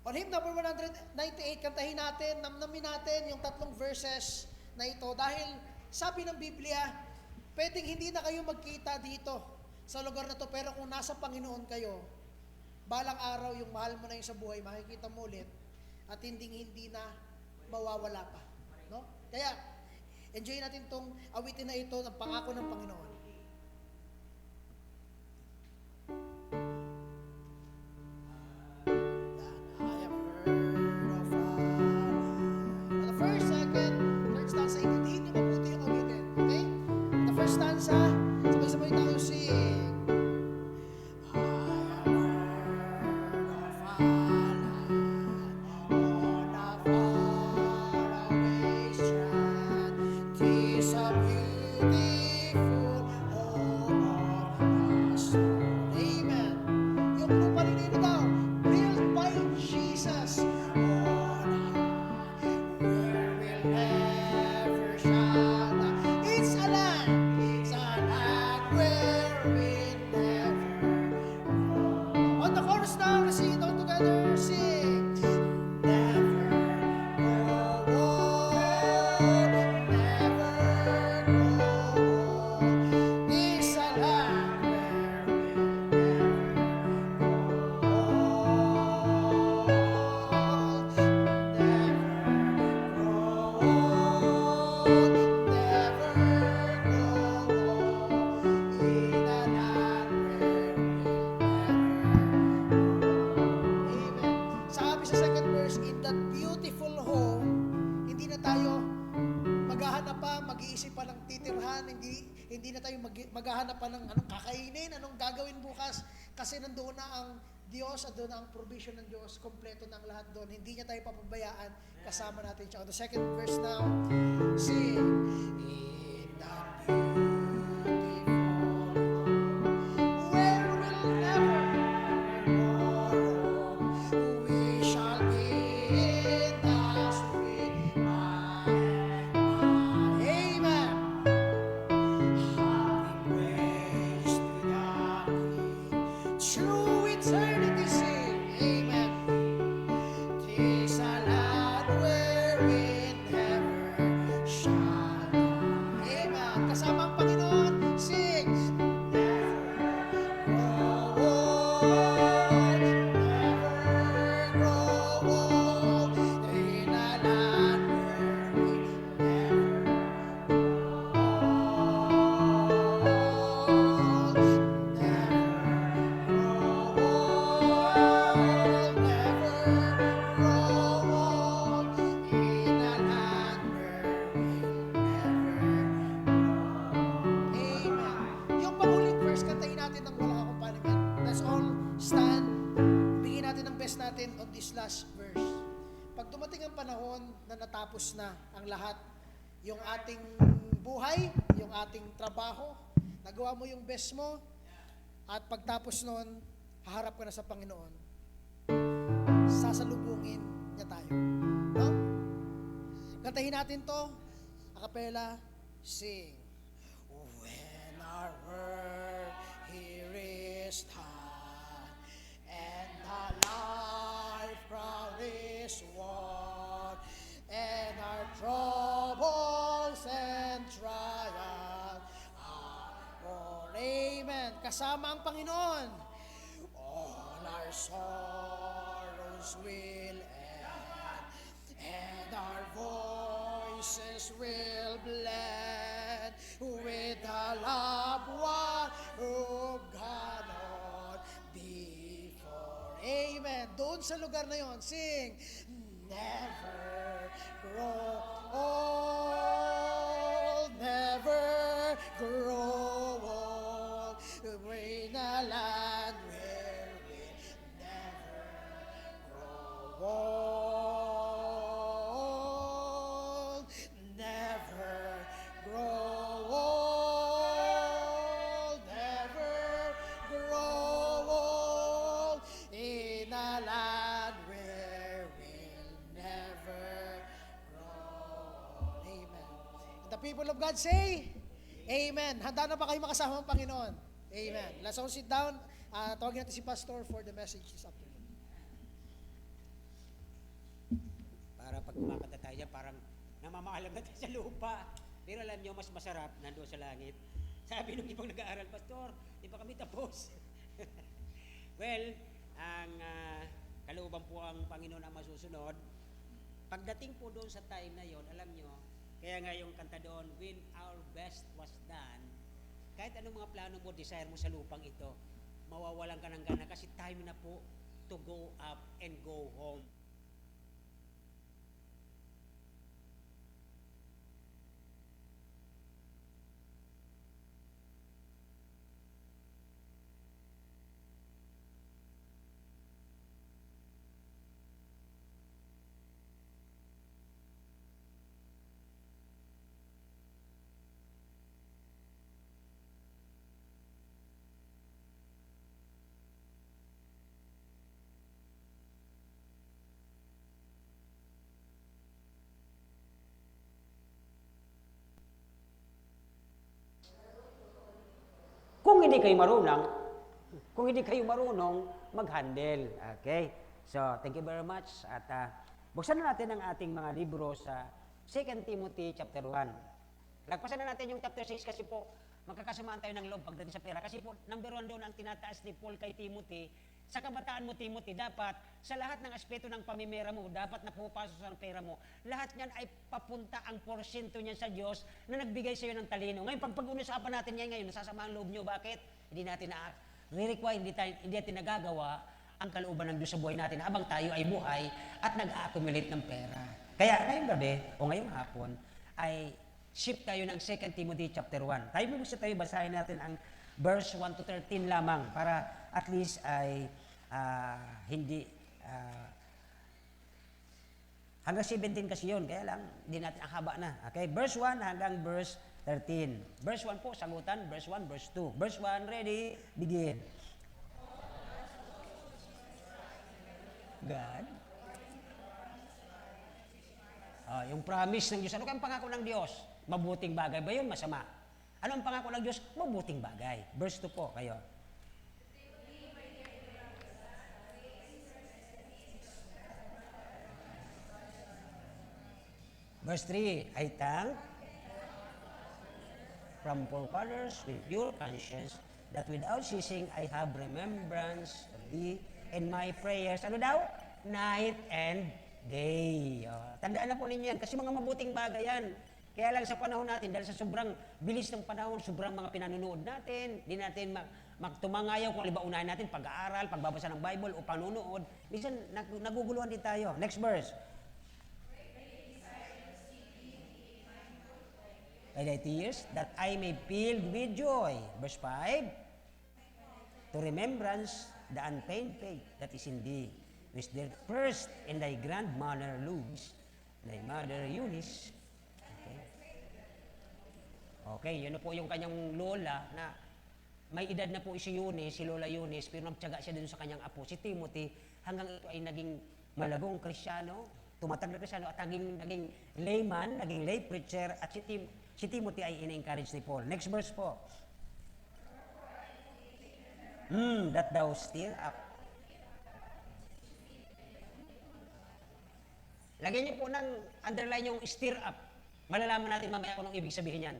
On hymn number 198, kantahin natin, namnamin natin yung tatlong verses na ito. Dahil sabi ng Biblia, pwedeng hindi na kayo magkita dito sa lugar na to, pero kung nasa Panginoon kayo, balang araw yung mahal mo na yung sa buhay, makikita mo ulit at hindi na mawawala pa. No? Kaya, enjoy natin tong awitin na ito ng pangako ng Panginoon. Stanza, sabay-sabay tayo sing. I have heard of Allah on a faraway strand. 'Tis a beautiful home of the soul. Amen. Yung lupa nila daw, built by Jesus on high, where we'll never shine. It's a land. Now, let's sing it all together. Sing. Never grow old, never grow old. It's a land where we'll never grow old, never grow old. In a land where sa second verse, in that beautiful home, hindi na tayo maghahanap pa, mag-iisip pa ng titirhan, hindi na tayo maghahanap pa ng anong kakainin, anong gagawin bukas, kasi nandoon na ang Diyos at doon na ang provision ng Diyos, kompleto ng lahat doon. Hindi niya tayo papabayaan, kasama natin siya. On the second verse now, sing, in that beautiful where we'll never natin on this last verse. Pag dumating ang panahon na natapos na ang lahat, yung ating buhay, yung ating trabaho, nagawa mo yung best mo, at pagtapos noon, haharap ka na sa Panginoon, sasalubungin niya tayo. No? Kantahin natin to, a cappella, sing. When our work here is done, and the life crown is won, and our troubles and trials are all. Amen. Kasama ang Panginoon. All our sorrows will end, and our voices will blend with the loved one of God on before. Amen. Doon sa lugar na yon, sing, never grow old, never grow old, in a land where we never grow old, never grow old, never grow old, in a land where we'll never grow old. Amen. And the people of God say, Amen. Handa na ba kayo makasama ang Panginoon? Amen. Let's all sit down. Tawagin natin si Pastor for the message this afternoon. Para pag kumakanta tayo dyan, parang namamaalam na tayo sa lupa. Pero alam nyo, mas masarap nandoon sa langit. Sabi nung ibang nag-aaral, Pastor, di ba kami tapos? Well, ang kalooban po ang Panginoon ang masusunod. Pagdating po doon sa time na yon, alam nyo, kaya nga yung kanta doon, when our best was done, kahit anong mga plano mo, desire mo sa lupang ito, mawawalan ka ng gana kasi time na po to go up and go home. Kung hindi kayo marunong, mag-handle. Okay? So, thank you very much. At buksan na natin ang ating mga libro sa 2 Timothy chapter 1. Lagpasan na natin yung chapter 6 kasi po, magkakasamaan tayo ng loob pagdating sa pera. Kasi po, number 1 doon ang tinataas ni Paul kay Timothy. Sa kabataan mo, Timothy, dapat sa lahat ng aspeto ng pamimera mo, dapat na pupasok sa pera mo, lahat niyan ay papunta ang porsyento niyan sa Diyos na nagbigay sa iyo ng talino. Ngayon, pag-unasapan natin yan ngayon, nasasama ang loob niyo. Bakit? Hindi natin re-require, hindi natin nagagawa ang kalooban ng Diyos sa buhay natin habang tayo ay buhay at nag-accumulate ng pera. Kaya ngayong gabi o ngayong hapon ay shift tayo ng 2 Timothy chapter 1. Tayo basahin natin ang verse 1 to 13 lamang para at least ay hindi hanggang 17 kasi yun, kaya lang hindi natin ang haba na. Okay, verse 1 hanggang verse 13. Verse 1 po, sagutan, verse 1, verse 2. Verse 1, ready, begin. God. Yung promise ng Diyos. Ano kayong pangako ng Diyos? Mabuting bagay ba yun? Masama. Ano ang pangako ng Diyos? Mabuting bagay. Verse 2 po, kayo. Verse 3, I thank from forefathers with pure conscience that without ceasing I have remembrance of thee in my prayers. Ano daw? Night and day. Tandaan na po ninyo yan kasi mga mabuting bagay yan. Kaya lang sa panahon natin, dahil sa sobrang bilis ng panahon, sobrang mga pinanunood natin, hindi natin magtumangayaw kung ba unahin natin pag-aaral, pagbabasa ng Bible o panunood. Minsan naguguluhan din tayo. Next verse. By thy tears, that I may filled with joy. Verse 5. To remembrance the unfeigned faith that is in thee, which did first in thy grandmother Lourdes, thy mother Eunice. Okay, yun na po yung kanyang lola na may edad na po si Eunice, si Lola Eunice, pero nagtiyaga siya din sa kanyang apo, si Timothy, hanggang ito ay naging malagong Kristyano, tumatag na Kristyano at naging layman, naging lay preacher, at si Timothy ay ina-encourage ni Paul. Next verse po. That thou stir up. Lagyan niyo po ng underline yung stir up. Malalaman natin mamaya kung anong ibig sabihin yan.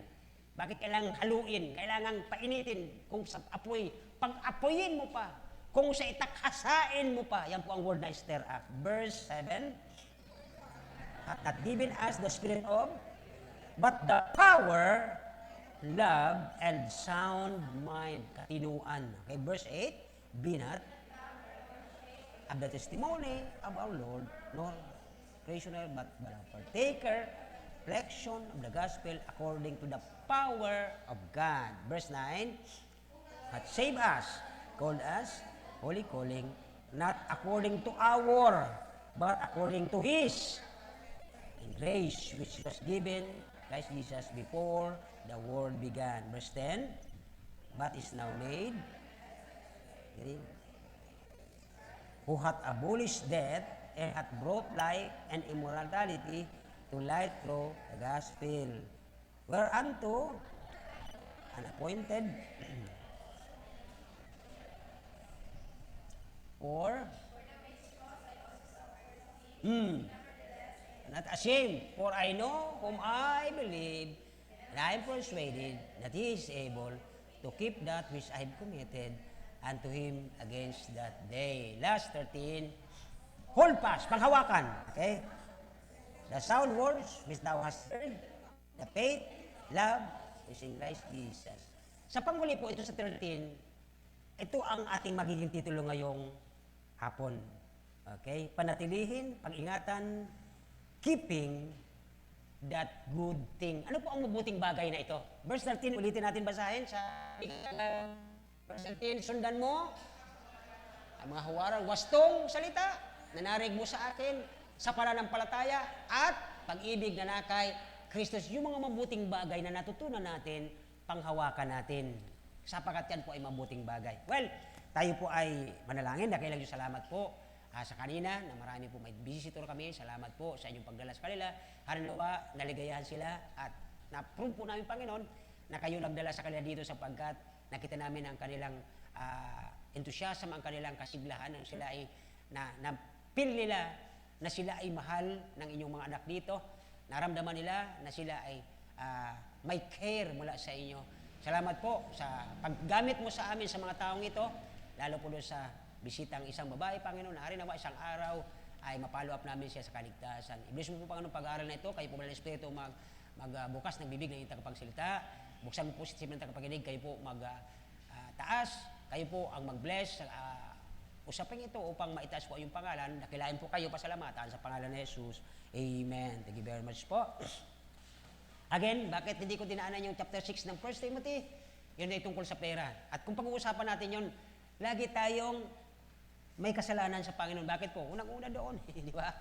Bakit kailangang haluin, kailangang painitin, kung sa apoy, pag-apoyin mo pa, kung sa itakhasain mo pa, yan po ang word na stir up. Verse 7, hath not given us the spirit of, but the power, love, and sound mind. Katinuan. Okay, verse 8, be not of the testimony of our Lord, nor prisoner, but a partaker, reflection of the gospel according to the power of God. Verse 9, hath saved us, called us, holy calling, not according to our, but according to His grace, which was given Christ Jesus before the world began. Verse 10, but is now made, who hath abolished death, and hath brought life and immortality to light through the gospel, whereunto an appointed for not ashamed, for I know whom I believe, and I am persuaded that he is able to keep that which I have committed unto him against that day. Last 13, hold fast, panghawakan. Okay? The sound words which thou hast heard, the faith, love, is in Christ Jesus. Sa panghuli po, ito sa 13, ito ang ating magiging titulo ngayong hapon. Okay? Panatilihin, pag-ingatan, keeping that good thing. Ano po ang mabuting bagay na ito? Verse 13, ulitin natin basahin sa verse 13, sundan mo ang mga huwaran, wastong salita na narig mo sa akin sa pananampalataya at pag-ibig na nakay Kristus. Yung mga mabuting bagay na natutunan natin, panghawakan natin. Sapagat yan po ay mabuting bagay. Well, tayo po ay manalangin. Dakilang Diyos, salamat po sa kanina na marami po may visitor kami. Salamat po sa inyong pagdala sa kanila. Hanawa, naligayahan sila at na-prove po namin, Panginoon, na kayo nagdala sa kanila dito sapagkat nakita namin ang kanilang enthusiasm, ang kanilang kasiglahan, ang sila ay na-feel nila na sila ay mahal ng inyong mga anak dito. Naramdaman nila na sila ay may care mula sa inyo. Salamat po sa paggamit mo sa amin sa mga taong ito, lalo po doon sa bisitang isang babae, Panginoon, na rin nawa isang araw ay mapalo up namin siya sa kaligtasan. I-bless mo po, Panginoon, pag-aaral na ito. Kayo po ng Espiritu magbukas ng bibig ng inyong tagapagsalita. Buksan mo po si ng tagapakinig. Kayo po taas. Kayo po ang mag-bless usapin ito upang maitaas po yung pangalan. Nakilain po kayo, pasalamatan sa pangalan ni Jesus. Amen. Thank you very much po. Again, bakit hindi ko dinaanan yung chapter 6 ng 1 Timothy? Yun ay tungkol sa pera. At kung pag-uusapan natin yun, lagi tayong may kasalanan sa Panginoon. Bakit po? Unang-una doon. Di ba?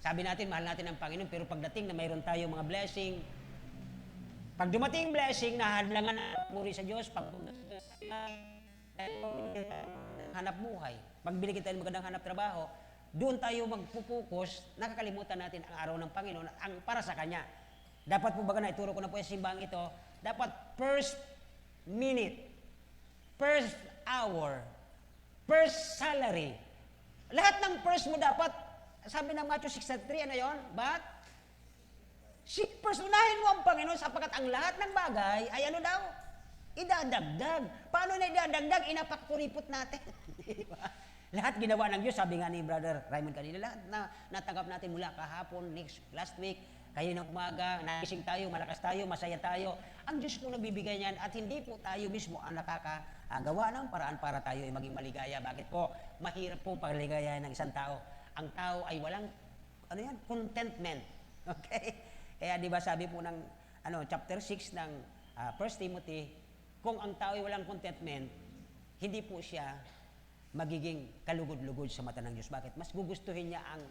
Sabi natin, mahal natin ang Panginoon, pero pagdating na mayroon tayong mga blessing, pag dumating blessing, nahadlangan na puri sa Diyos, pag hanap buhay, pag binigyan tayo ng magandang hanap trabaho, doon tayo magpupukus, nakakalimutan natin ang araw ng Panginoon, ang para sa Kanya. Dapat po baga na ituro ko na po yung simbang ito, dapat first minute, first hour, first salary. Lahat ng first mo dapat, sabi ng Matthew 6:3, ano yon? But, seek first, unahin mo ang Panginoon sapagkat ang lahat ng bagay ay ano daw? Idadagdag. Paano na idadagdag? Inapakpuripot natin. Diba? Lahat ginawa ng Diyos, sabi nga ni Brother Raymond kanina, lahat na natanggap natin mula kahapon, last week, kayo ng umaga, nagising tayo, malakas tayo, masaya tayo. Ang Diyos po nagbibigay niyan at hindi po tayo mismo ang nakakagawa ng paraan para tayo ay maging maligaya. Bakit po? Mahirap po pagligayahan ng isang tao. Ang tao ay walang, contentment. Okay? Kaya di ba sabi po ng chapter 6 ng 1 Timothy, kung ang tao ay walang contentment, hindi po siya magiging kalugod-lugod sa mata ng Diyos. Bakit? Mas gugustuhin niya ang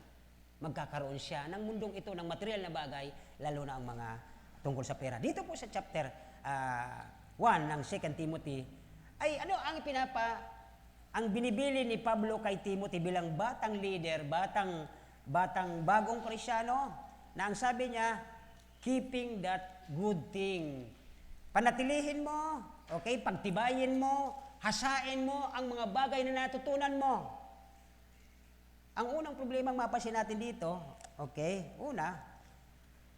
magkakaroon siya ng mundong ito, ng material na bagay, lalo na ang mga tungkol sa pera. Dito po sa chapter 1 ng 2 Timothy, ay ang binibili ni Pablo kay Timothy bilang batang leader, batang bagong Kristyano, na ang sabi niya, keeping that good thing. Panatilihin mo, okay? Pagtibayin mo, hasain mo ang mga bagay na natutunan mo. Ang unang problema mapasin natin dito, okay? Una,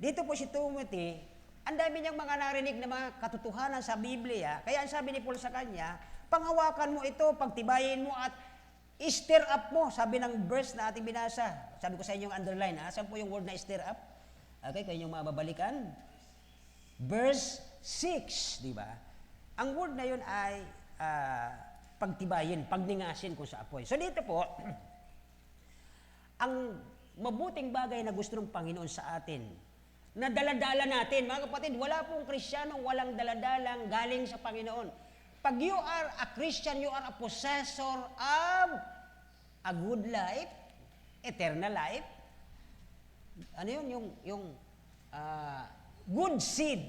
dito po si Timothy, ang dami niyang mga narinig na mga katotohanan sa Biblia. Kaya ang sabi ni Paul sa kanya, panghawakan mo ito, pagtibayin mo at stir up mo. Sabi ng verse na ating binasa. Sabi ko sa inyong underline, saan po yung word na stir up? Okay, kayo yung mababalikan. Verse 6, di ba? Ang word na yun ay pagtibayin, pagningasin kung sa apoy. So dito po, ang mabuting bagay na gusto ng Panginoon sa atin, na daladala natin, mga kapatid, wala pong Kristiyanong walang daladalang galing sa Panginoon. Pag you are a Christian, you are a possessor of a good life, eternal life. Ano yun? Yung good seed.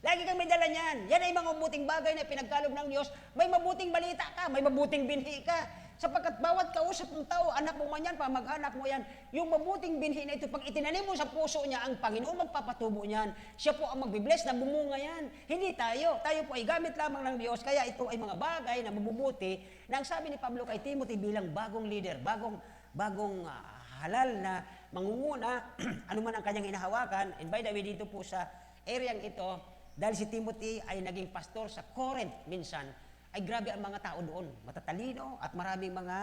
Lagi kang may dala niyan. Yan ay mga mabuting bagay na pinagkalob ng Diyos. May mabuting balita ka, may mabuting binhi ka. Sapagkat bawat kausap ng tao, anak mo man yan, pamag-anak mo yan, yung mabuting binhi na ito, pag itinanim mo sa puso niya, ang Panginoon magpapatubo niyan. Siya po ang magbibless na bumunga yan. Hindi tayo. Tayo po ay gamit lamang ng Diyos. Kaya ito ay mga bagay na mabubuti na ang sabi ni Pablo kay Timothy bilang bagong leader, bagong halal na mangunguna, ano man ang kanyang hinahawakan. And by the way, dito po sa areang ito, dahil si Timothy ay naging pastor sa Corinth minsan, ay grabe ang mga tao doon. Matatalino at maraming mga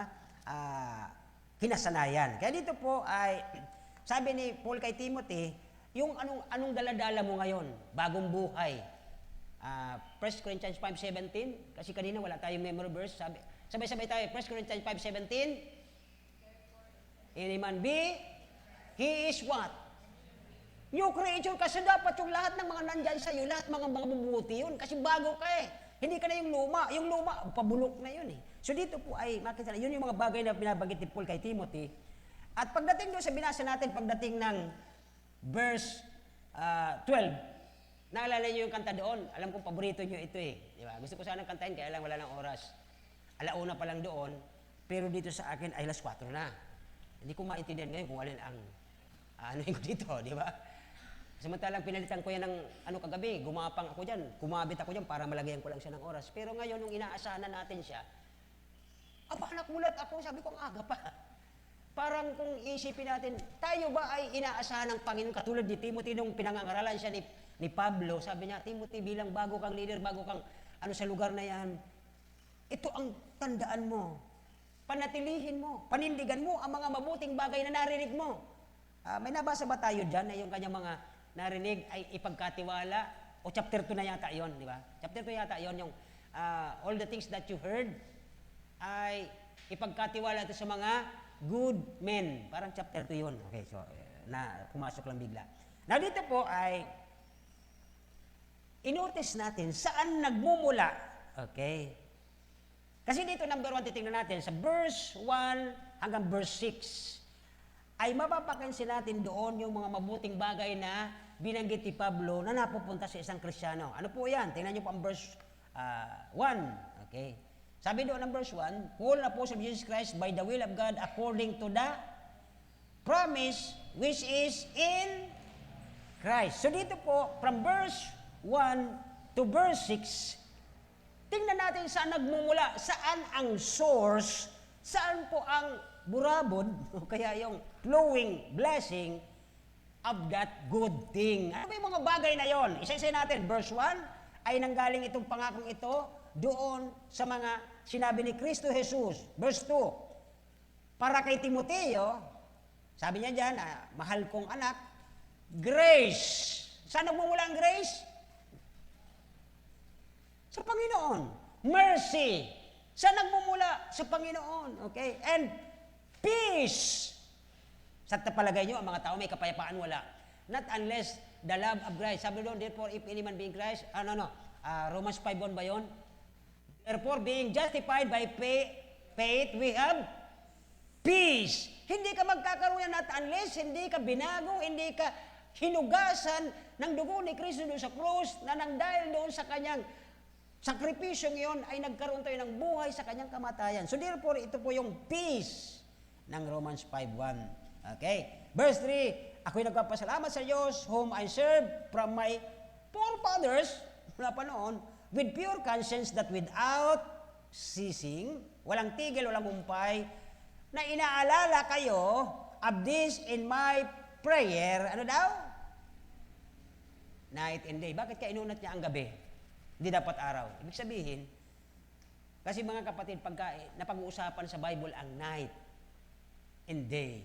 kinasanayan. Kaya dito po ay, sabi ni Paul kay Timothy, yung anong daladala mo ngayon, bagong buhay. 1 Corinthians 5:17, kasi kanina wala tayong memory verse. Sabay-sabay tayo, 1 Corinthians 5:17, any man be, he is what? New creature kasi dapat yung lahat ng mga nandyan sa'yo, lahat mga mabubuti yun, kasi bago ka eh. Hindi ka na yung luma, pabulok na yun eh. So dito po ay makita na, yun yung mga bagay na binabanggit ni Paul kay Timothy. At pagdating doon sa binasa natin, pagdating ng verse 12, naalala niyo yung kanta doon? Alam kong paborito niyo ito eh. Di ba? Gusto ko sanang kantahin, kaya lang wala ng oras. Alauna pa lang doon, pero dito sa akin ay 4:00 na. Hindi ko maintindihan ngayon kung alin ang ano yung dito, di ba? Samantalang pinalitan ko yan ng kagabi, gumapang ako dyan, kumabit ako dyan para malagyan ko lang siya ng oras. Pero ngayon, nung inaasahan na natin siya, nakulat ako, sabi ko, ang aga pa. Parang kung isipin natin, tayo ba ay inaasahan ng Panginoon katulad ni Timothy nung pinangangaralan siya ni Pablo, sabi niya, Timothy, bilang bago kang leader, bago kang sa lugar na yan, ito ang tandaan mo, panatilihin mo, panindigan mo ang mga mabuting bagay na narinig mo. May nabasa ba tayo dyan na yung kanyang mga narinig ay ipagkatiwala? O chapter 2 na yata yon, di ba? Chapter 2 yata yon, yung all the things that you heard ay ipagkatiwala ito sa mga good men. Parang chapter 2 yun. Okay, so, pumasok lang bigla. Now, dito po ay inotice natin saan nagmumula. Okay? Kasi dito, number 1, titingnan natin, sa verse 1 hanggang verse 6, ay mapapakansin natin doon yung mga mabuting bagay na binanggit ni Pablo na napupunta sa isang Kristiyano. Ano po yan? Tingnan niyo po ang verse 1. Okay? Sabi doon ng verse 1, Paul, apostle of Jesus Christ, by the will of God, according to the promise which is in Christ. So dito po, from verse 1 to verse 6, tingnan natin saan nagmumula, saan ang source, saan po ang burabod, o kaya yung flowing blessing of that good thing. Ano ba yung mga bagay na yon? Isa-isa natin. Verse 1, ay nanggaling itong pangakong ito doon sa mga sinabi ni Kristo Jesus. Verse 2, para kay Timoteo, sabi niya dyan, mahal kong anak, grace. Saan nagmumula ang grace? Sa Panginoon. Mercy. Saan nagmumula? Sa Panginoon. Okay? And peace. Sa palagay nyo, ang mga tao may kapayapaan, wala. Not unless the love of Christ. Sabi doon, therefore, if any man be in Christ, Romans 5:1 ba yun? Therefore, being justified by faith, we have peace. Hindi ka magkakaroon yan not unless hindi ka binago, hindi ka hinugasan ng dugo ni Kristo doon sa krus, na nang dahil doon sa kanyang sakripisyong iyon ay nagkaroon tayo ng buhay sa kanyang kamatayan. So therefore, ito po yung peace ng Romans 5:1. Okay? Verse 3, ako'y nagpapasalamat sa Diyos, whom I serve from my forefathers, mula pa noon, with pure conscience that without ceasing, walang tigil, walang humpay, na inaalala kayo of this in my prayer, ano daw? Night and day. Bakit kaya inunat niya ang gabi? Hindi dapat araw. Ibig sabihin, kasi mga kapatid, pagka napag-uusapan sa Bible ang night and day,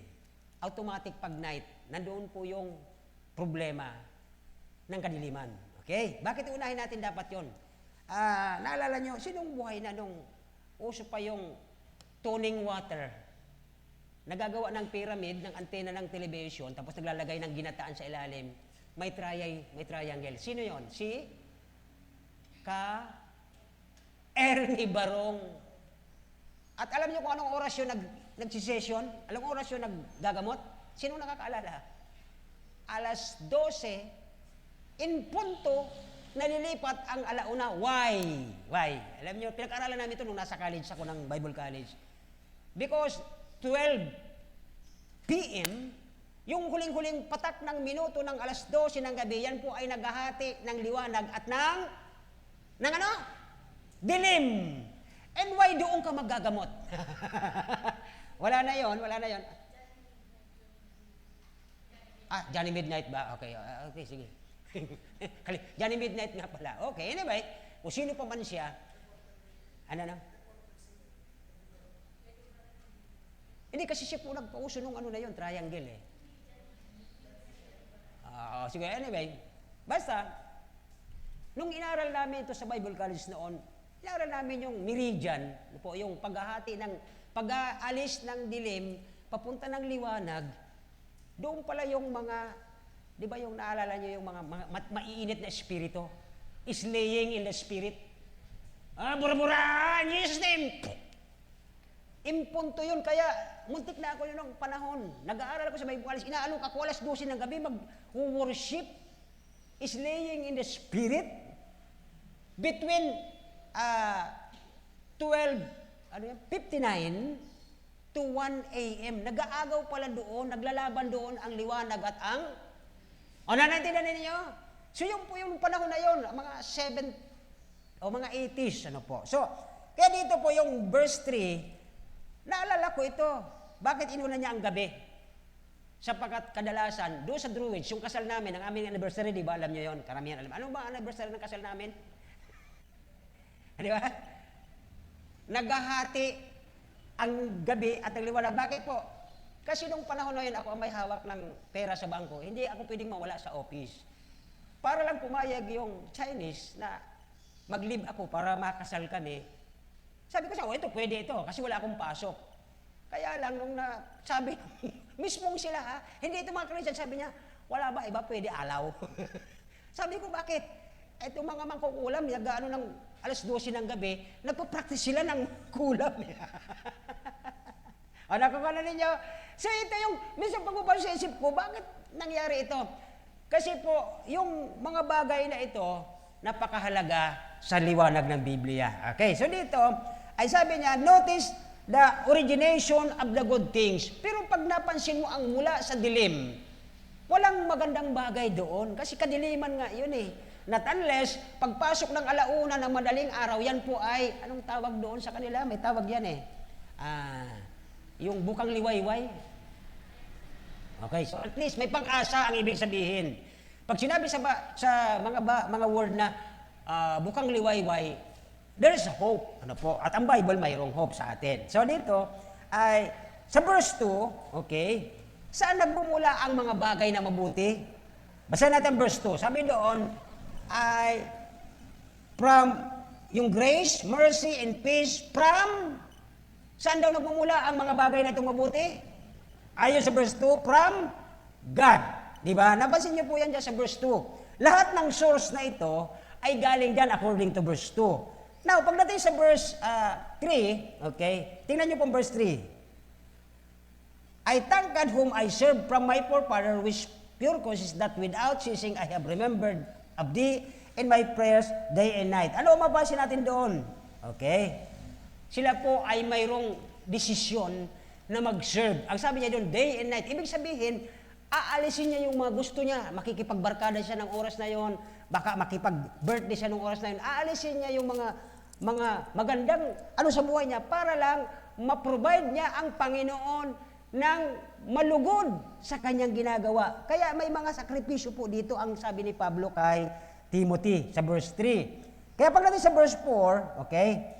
automatic pag night, nandoon po yung problema ng kadiliman. Okay? Bakit unahin natin dapat yon? Naalala nyo, sinong buhay na nung uso pa yung tuning water? Nagagawa ng pyramid, ng antena ng television, tapos naglalagay ng ginataan sa ilalim, may triangle. Sino yon? Si Ernie Barong. At alam niyo kung anong oras yun nagsisession? Alam oras yun naggagamot? Sino nakakaalala? 12:00, in punto, nalilipat ang alauna. Why? Alam niyo, pinag-aralan namin ito nung nasa college ako ng Bible College. Because 12 p.m., yung huling-huling patak ng minuto ng 12:00 ng gabi, yan po ay naghahati ng liwanag at ng ano? Dilim. And why doon ka maggagamot? Wala na yon. Johnny Midnight ba? Okay, okay, sige. Johnny Midnight nga pala. Okay, anyway, kung sino pa man siya, ano na? Hindi kasi siya po nagpauso nung ano na yun, triangle eh. Sige, anyway, basta, nung inaral namin ito sa Bible College noon, inaral namin yung meridian, po, yung pag-aalis ng dilim, papunta ng liwanag, doon pala yung mga, di ba yung naalala nyo yung mga maiinit na espiritu? Is laying in the spirit. Bura-bura! In Jesus' name! Impunto yun, kaya muntik na ako yun ng panahon. Nag-aaral ako sa Bible College, inaalok ako alas 12 ng gabi, mag-worship. Is laying in the spirit. Between 12:59 to 1 a.m. Nag-aagaw pala doon, naglalaban doon ang liwanag at ang... naintindihan ninyo? So yung po yung panahon na yun, mga mga 80s, ano po. So, kaya dito po yung verse 3, naalala ko ito. Bakit inuna niya ang gabi? Sapagkat kadalasan, doon sa Druids, yung kasal namin, ang aming anniversary, di ba? Alam niyo yon, karamihan alam. Ano ba ang anniversary ng kasal namin? Di ba? Naghahati ang gabi at ang liwanag. Bakit po? Kasi nung panahon na yun, ako ang may hawak ng pera sa bangko, hindi ako pwedeng mawala sa office. Para lang pumayag yung Chinese na mag-leave ako para makasal kami. Sabi ko siya, ito, pwede ito, kasi wala akong pasok. Kaya lang, nung sabi, mismong sila ha, hindi ito mga Christian, sabi niya, wala ba, iba pwede alaw. Sabi ko, bakit? Ito mga mangkukulam, nag-ano ng alas 12 ng gabi, nagpa-practice sila ng kulam. Nakakala ninyo? So ito yung, minsan pagpapalo sa isip ko, bakit nangyari ito? Kasi po, yung mga bagay na ito, napakahalaga sa liwanag ng Biblia. Okay, so dito, ay sabi niya, notice the origination of the good things. Pero pag napansin mo ang mula sa dilim, walang magandang bagay doon. Kasi kadiliman nga yun eh. Not unless, pagpasok ng alauna ng madaling araw, yan po ay, anong tawag doon sa kanila? May tawag yan eh. Yung bukang liwayway. Okay, so at least may pag-asa ang ibig sabihin. Pag sinabi sa mga word na bukang liwayway, there is a hope. Ano po? At ang Bible mayroong hope sa atin. So dito, ay, sa verse 2, okay, saan nagmumula ang mga bagay na mabuti? Basahin natin verse 2. Sabi doon, ay from yung grace, mercy, and peace from saan daw nagmumula ang mga bagay na itong mabuti? Ayon sa verse 2, from God. Diba? Napansin niyo po yan dyan sa verse 2. Lahat ng source na ito ay galing dyan according to verse 2. Now, pagdating sa verse 3, okay, tingnan niyo po verse 3. I thank God whom I serve from my forefather, which pure cause is that without ceasing I have remembered of thee in my prayers day and night. Ano ang mapapansin natin doon? Okay? Sila po ay mayroong desisyon na mag-serve. Ang sabi niya doon, day and night. Ibig sabihin, aalisin niya yung mga gusto niya. Makikipagbarkada siya ng oras na yon, baka makipag-birthday siya ng oras na yon. Aalisin niya yung mga magandang sa buhay niya para lang ma-provide niya ang Panginoon ng malugod sa kanyang ginagawa. Kaya may mga sakripisyo po dito ang sabi ni Pablo kay Timothy sa verse 3. Kaya pagdating sa verse 4, okay,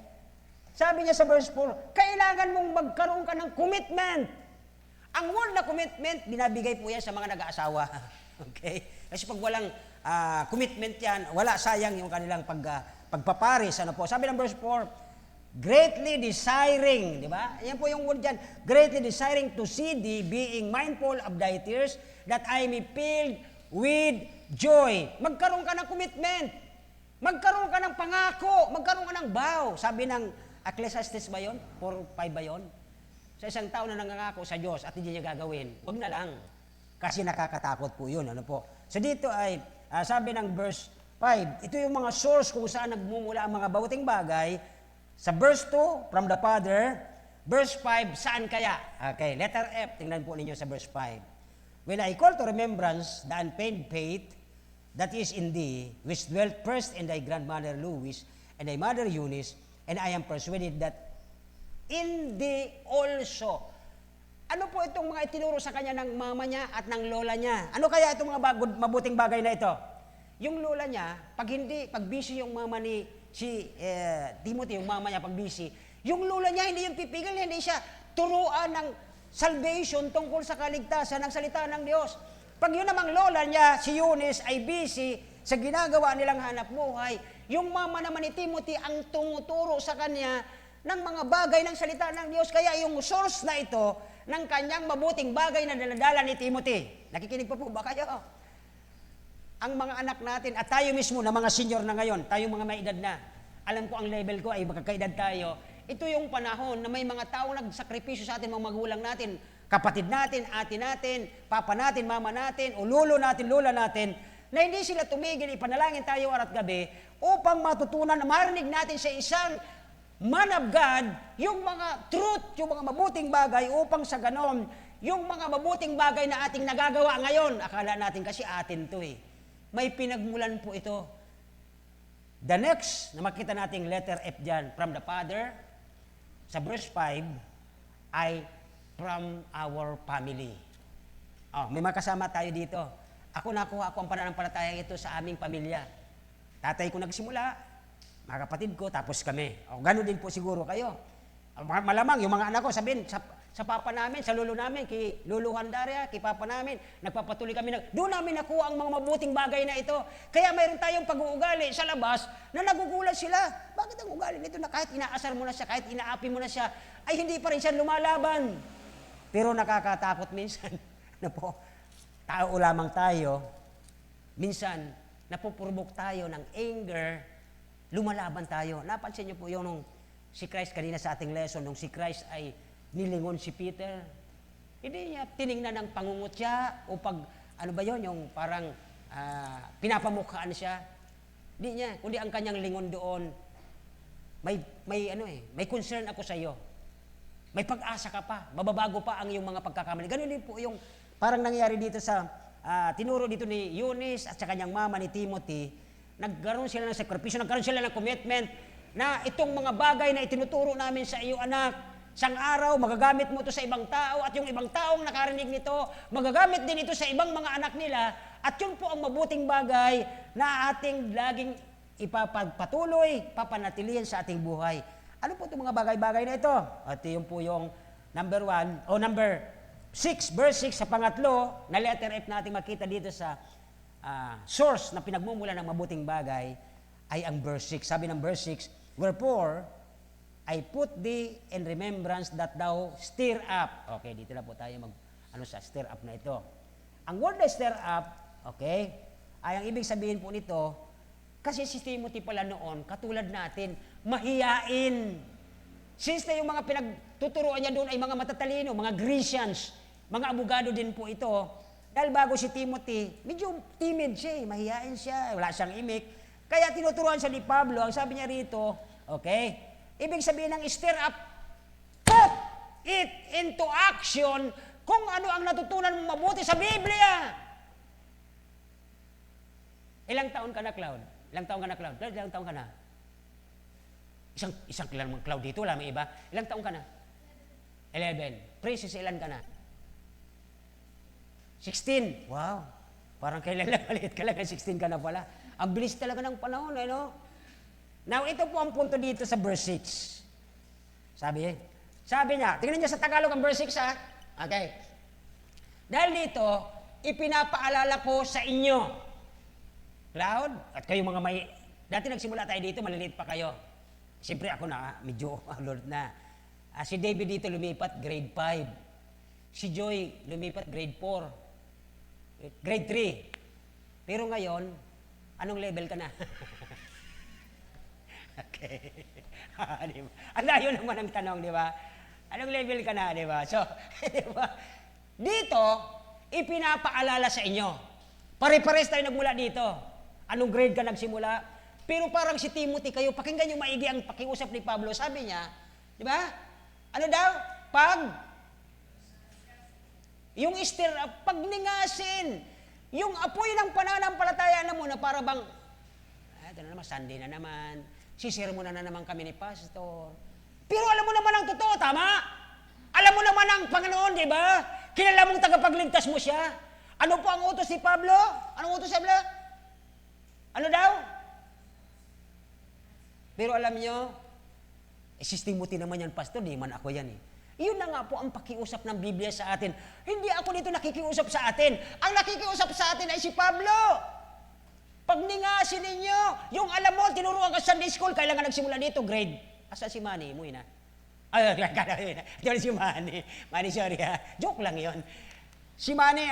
sabi niya sa verse 4, kailangan mong magkaroon ka ng commitment. Ang word na commitment, binabigay po yan sa mga nag-aasawa. Okay? Kasi pag walang commitment yan, wala, sayang yung kanilang pagpaparis. Ano po? Sabi ng verse 4, greatly desiring, di ba? Yan po yung word dyan. Greatly desiring to see thee, being mindful of thy tears, that I may filled with joy. Magkaroon ka ng commitment. Magkaroon ka ng pangako. Magkaroon ka ng vow. Sabi ng Ecclesiastes ba yun? 4:5 ba yun? Sa isang tao na nangangako sa Diyos at hindi niya gagawin, huwag na lang. Kasi nakakatakot po yun. Ano po? So dito ay, sabi ng verse 5, ito yung mga source kung saan nagmumula ang mga bawuting bagay. Sa verse 2, from the Father. Verse 5, saan kaya? Okay, letter F, tingnan po ninyo sa verse 5. When I call to remembrance the unfeigned faith that is in thee, which dwelt first in thy grandmother Louis and thy mother Eunice, and I am persuaded that in thee also. Ano po itong mga itinuro sa kanya ng mama niya at ng lola niya? Ano kaya itong mga mabuting bagay na ito? Yung lola niya, pag busy yung mama ni Timothy, yung mama niya pag busy, yung lola niya hindi yung pipigil, hindi siya turuan ng salvation tungkol sa kaligtasan ng salita ng Diyos. Pag yun namang lola niya, si Eunice, ay busy sa ginagawa nilang hanap buhay, yung mama naman ni Timothy ang tumuturo sa kanya ng mga bagay ng salita ng Diyos. Kaya yung source na ito ng kanyang mabuting bagay na daladala ni Timothy. Nakikinig pa po ba kayo? Ang mga anak natin at tayo mismo na mga senior na ngayon, tayo mga may edad na, alam ko ang level ko ay magkakaedad tayo, ito yung panahon na may mga tao nagsakripisyo sa atin, mga magulang natin, kapatid natin, ate natin, papa natin, mama natin, o lolo natin, lola natin, na hindi sila tumigil, ipanalangin tayo araw at gabi upang matutunan na marinig natin sa isang man of God, yung mga truth, yung mga mabuting bagay upang sa ganon, yung mga mabuting bagay na ating nagagawa ngayon, akala natin kasi atin to eh. May pinagmulan po ito. The next na makita nating letter F dyan, from the Father, sa verse 5, ay from our family. Oh, may makasama tayo dito. Ako nakuha ko ang pananampalataya ito sa aming pamilya. Tatay ko nagsimula, mga kapatid ko, tapos kami. O, gano'n din po siguro kayo. Malamang, yung mga anak ko, sabihin, sa papa namin, sa lolo namin, kay Lolo Handaria, kay papa namin, nagpapatuloy kami, doon namin nakuha ang mga mabuting bagay na ito. Kaya mayroon tayong pag-uugali sa labas na nagugulat sila. Bakit ang ugali nito na kahit inaasar mo na siya, kahit inaapi mo na siya, ay hindi pa rin siya lumalaban. Pero nakakatakot minsan na po, tao lamang tayo, minsan, napupurubok tayo ng anger, lumalaban tayo. Napansin niyo po yung nung si Christ kanina sa ating lesson, nung si Christ ay nilingon si Peter, hindi niya tiningnan ng pangungutya o pag, ano ba yon yung parang pinapamukhaan siya. Hindi niya, kundi ang kanyang lingon doon, may concern ako sa iyo. May pag-asa ka pa, mababago pa ang iyong mga pagkakamali. Ganun din po yung parang nangyari dito sa, tinuro dito ni Eunice at sa kanyang mama ni Timothy. Nagkaroon sila ng sakripisyo, nagkaroon sila ng commitment na itong mga bagay na itinuturo namin sa iyo, anak, sang araw, magagamit mo ito sa ibang tao at yung ibang taong nakarinig nito, magagamit din ito sa ibang mga anak nila at yun po ang mabuting bagay na ating laging ipapatuloy, papanatilihin sa ating buhay. Ano po itong mga bagay-bagay na ito? At yun po yung number 6, verse 6 sa pangatlo, na letter F natin makita dito sa source na pinagmumula ng mabuting bagay ay ang verse 6. Sabi ng verse 6, wherefore, I put thee in remembrance that thou stir up. Okay, dito na po tayo sa stir up na ito. Ang word na stir up, okay, ay ang ibig sabihin po nito, kasi si Timothy pala noon, katulad natin, mahiyain. Since na yung mga pinagtuturuan niya doon ay mga matatalino, mga Grecians, mga abogado din po ito, dahil bago si Timothy, medyo timid siya, mahihain siya, wala siyang imik. Kaya tinuturuan siya ni Pablo, ang sabi niya rito, okay, ibig sabihin ng stir up, put it into action kung ano ang natutunan mo mabuti sa Biblia. Ilang taon ka na, Cloud? Ilang taon ka na, Cloud? Ilang taon ka na? Isang kilang Cloud dito, wala may iba. Ilang taon ka na? 11. Princess, ilan ka na? 16. Wow. Parang kailan lang, maliit ka lang, 16 ka na pala. Ang bilis talaga ng panahon, no? Now, ito po ang punto dito sa verse 6. Sabi niya, tingnan niyo sa Tagalog ang verse 6, ha? Okay. Dahil dito, ipinapaalala ko sa inyo, Cloud, at kayo mga may, dati nagsimula tayo dito, maliliit pa kayo. Siyempre ako na, medyo alert na. Si David dito lumipat, grade 5. Si Joy lumipat, grade 4. Grade 3. Pero ngayon, anong level ka na? Okay. Ang layo naman ang tanong, di ba? Anong level ka na, di ba? So, di ba? Dito, ipinapaalala sa inyo. Pare-pares tayo nagmula dito. Anong grade ka nagsimula? Pero parang si Timothy kayo, pakinggan yung maigi ang pakiusap ni Pablo. Sabi niya, di ba? Ano daw? Yung stir up, pagningasin. Yung apoy ng pananampalataya na mo na para bang, ito na naman, Sunday na naman, sisir mo na naman kami ni Pastor. Pero alam mo naman ang totoo, tama? Alam mo naman ang Panginoon, di ba? Kilala mong tagapagligtas mo siya. Ano po ang utos ni Pablo? Anong utos ni Pablo? Ano daw? Pero alam nyo, si Timothy naman yan, pastor, di man ako yan eh. Iyon na nga po ang pakiusap ng Biblia sa atin. Hindi ako dito nakikiusap sa atin. Ang nakikiusap sa atin ay si Pablo. Pag ningasin ninyo, yung alam mo, tinuruan ka sa Sunday school, kailangan nagsimula dito, grade. Asa si Manny? Umuwi na. Ay, ito si Manny. Manny, sorry ha. Joke lang yon. Si Manny,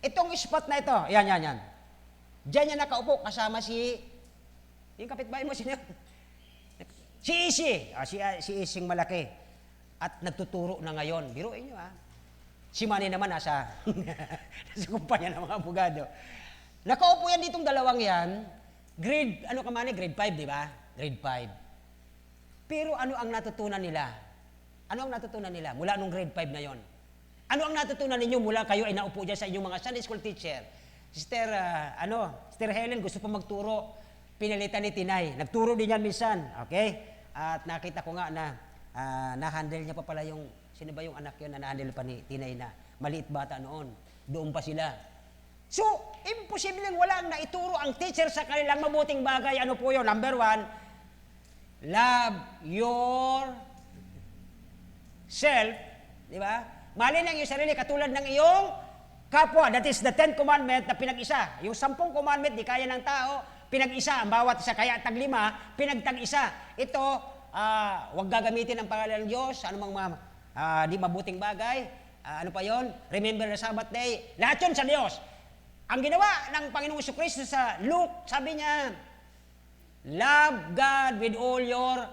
itong spot na ito, yan. Diyan niya nakaupo, kasama yung kapitbahay mo, sino? Si Isi. Si Ising malaki. At nagtuturo na ngayon. Biruin nyo ha. Si Manny naman nasa kumpanya ng mga abogado. Nakaupo yan ditong dalawang yan. Grade 5, di ba? Grade 5. Pero ano ang natutunan nila? Ano ang natutunan nila mula nung grade 5 na yon? Ano ang natutunan ninyo mula kayo ay naupo dyan sa inyong mga Sunday school teacher? Sister Helen, gusto pa magturo. Pinalitan ni Tinay. Nagturo din yan minsan. Okay? At nakita ko nga na na-handle niya pa pala sino ba yung anak yun na na-handle pa ni Tinay na maliit bata noon. Doon pa sila. So, imposibleng walang naituro ang teacher sa kanilang mabuting bagay. Ano po yun? Number 1, love your self. Di ba? Mahalin ang iyong sarili katulad ng iyong kapwa. That is the 10 commandment na pinag-isa. Yung 10 commandment, di kaya ng tao, pinag-isa. Ang bawat isa, kaya tag-5, pinagtag-isa. Ito, huwag gagamitin ang pangalan ng Diyos, anumang di mabuting bagay. Ano pa yon? Remember the Sabbath day. Lahat yun sa Diyos. Ang ginawa ng Panginoong Jesucristo sa Luke, sabi niya, love God with all your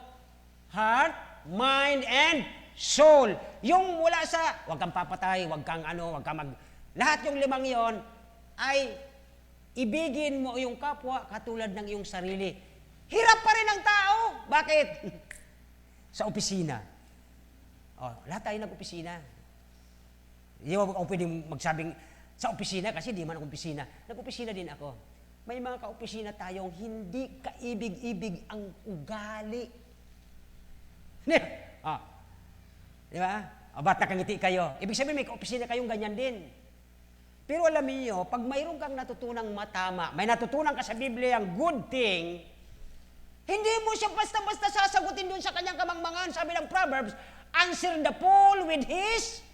heart, mind, and soul. Yung mula sa, huwag kang papatay, huwag kang lahat yung 5 yon ay ibigin mo yung kapwa katulad ng iyong sarili. Hirap pa rin ang tao. Bakit? Sa opisina. Lahat tayo nag-opisina. Hindi mo ako pwedeng magsabing sa opisina kasi di man ako opisina. Nag-opisina din ako. May mga ka-opisina tayong hindi kaibig-ibig ang ugali. Di ba? Ba't nakangiti kayo? Ibig sabihin may ka-opisina kayong ganyan din. Pero alam niyo, pag mayroon kang natutunang matama, may natutunan ka sa Biblia ang good thing, hindi mo siya basta-basta sasagutin doon sa kanyang kamangmangan. Sabi ng Proverbs, answer the fool with his...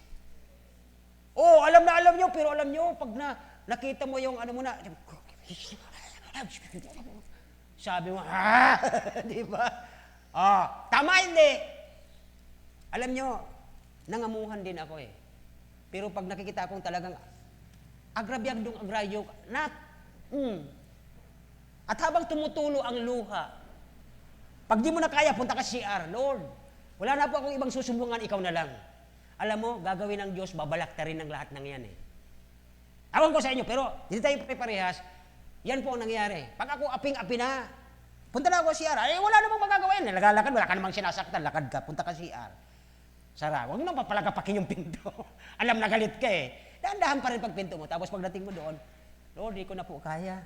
alam nyo, pero alam nyo, pag nakita mo yung sabi mo, di ba? Tama hindi. Alam nyo, nangamuhan din ako eh. Pero pag nakikita akong talagang agrabyadong agraryo, At habang tumutulo ang luha, pag di mo na kaya, punta ka sa CR, Lord, wala na po akong ibang susumbungan, ikaw na lang. Alam mo, gagawin ng Diyos, babalakta rin ng lahat ng yan eh. Awan ko sa inyo, pero hindi tayo parehas, yan po ang nangyari. Pag ako aping-api na, punta na ako sa CR, wala namang magagawa yan. Nalagalakad, wala ka namang sinasaktan, lakad ka, punta ka sa CR. Sara, huwag nang papalagapakin yung pinto. Alam na galit ka eh. Dahan-dahan pa rin pag pinto mo. Tapos pagdating mo doon, Lord, di ko na po kaya.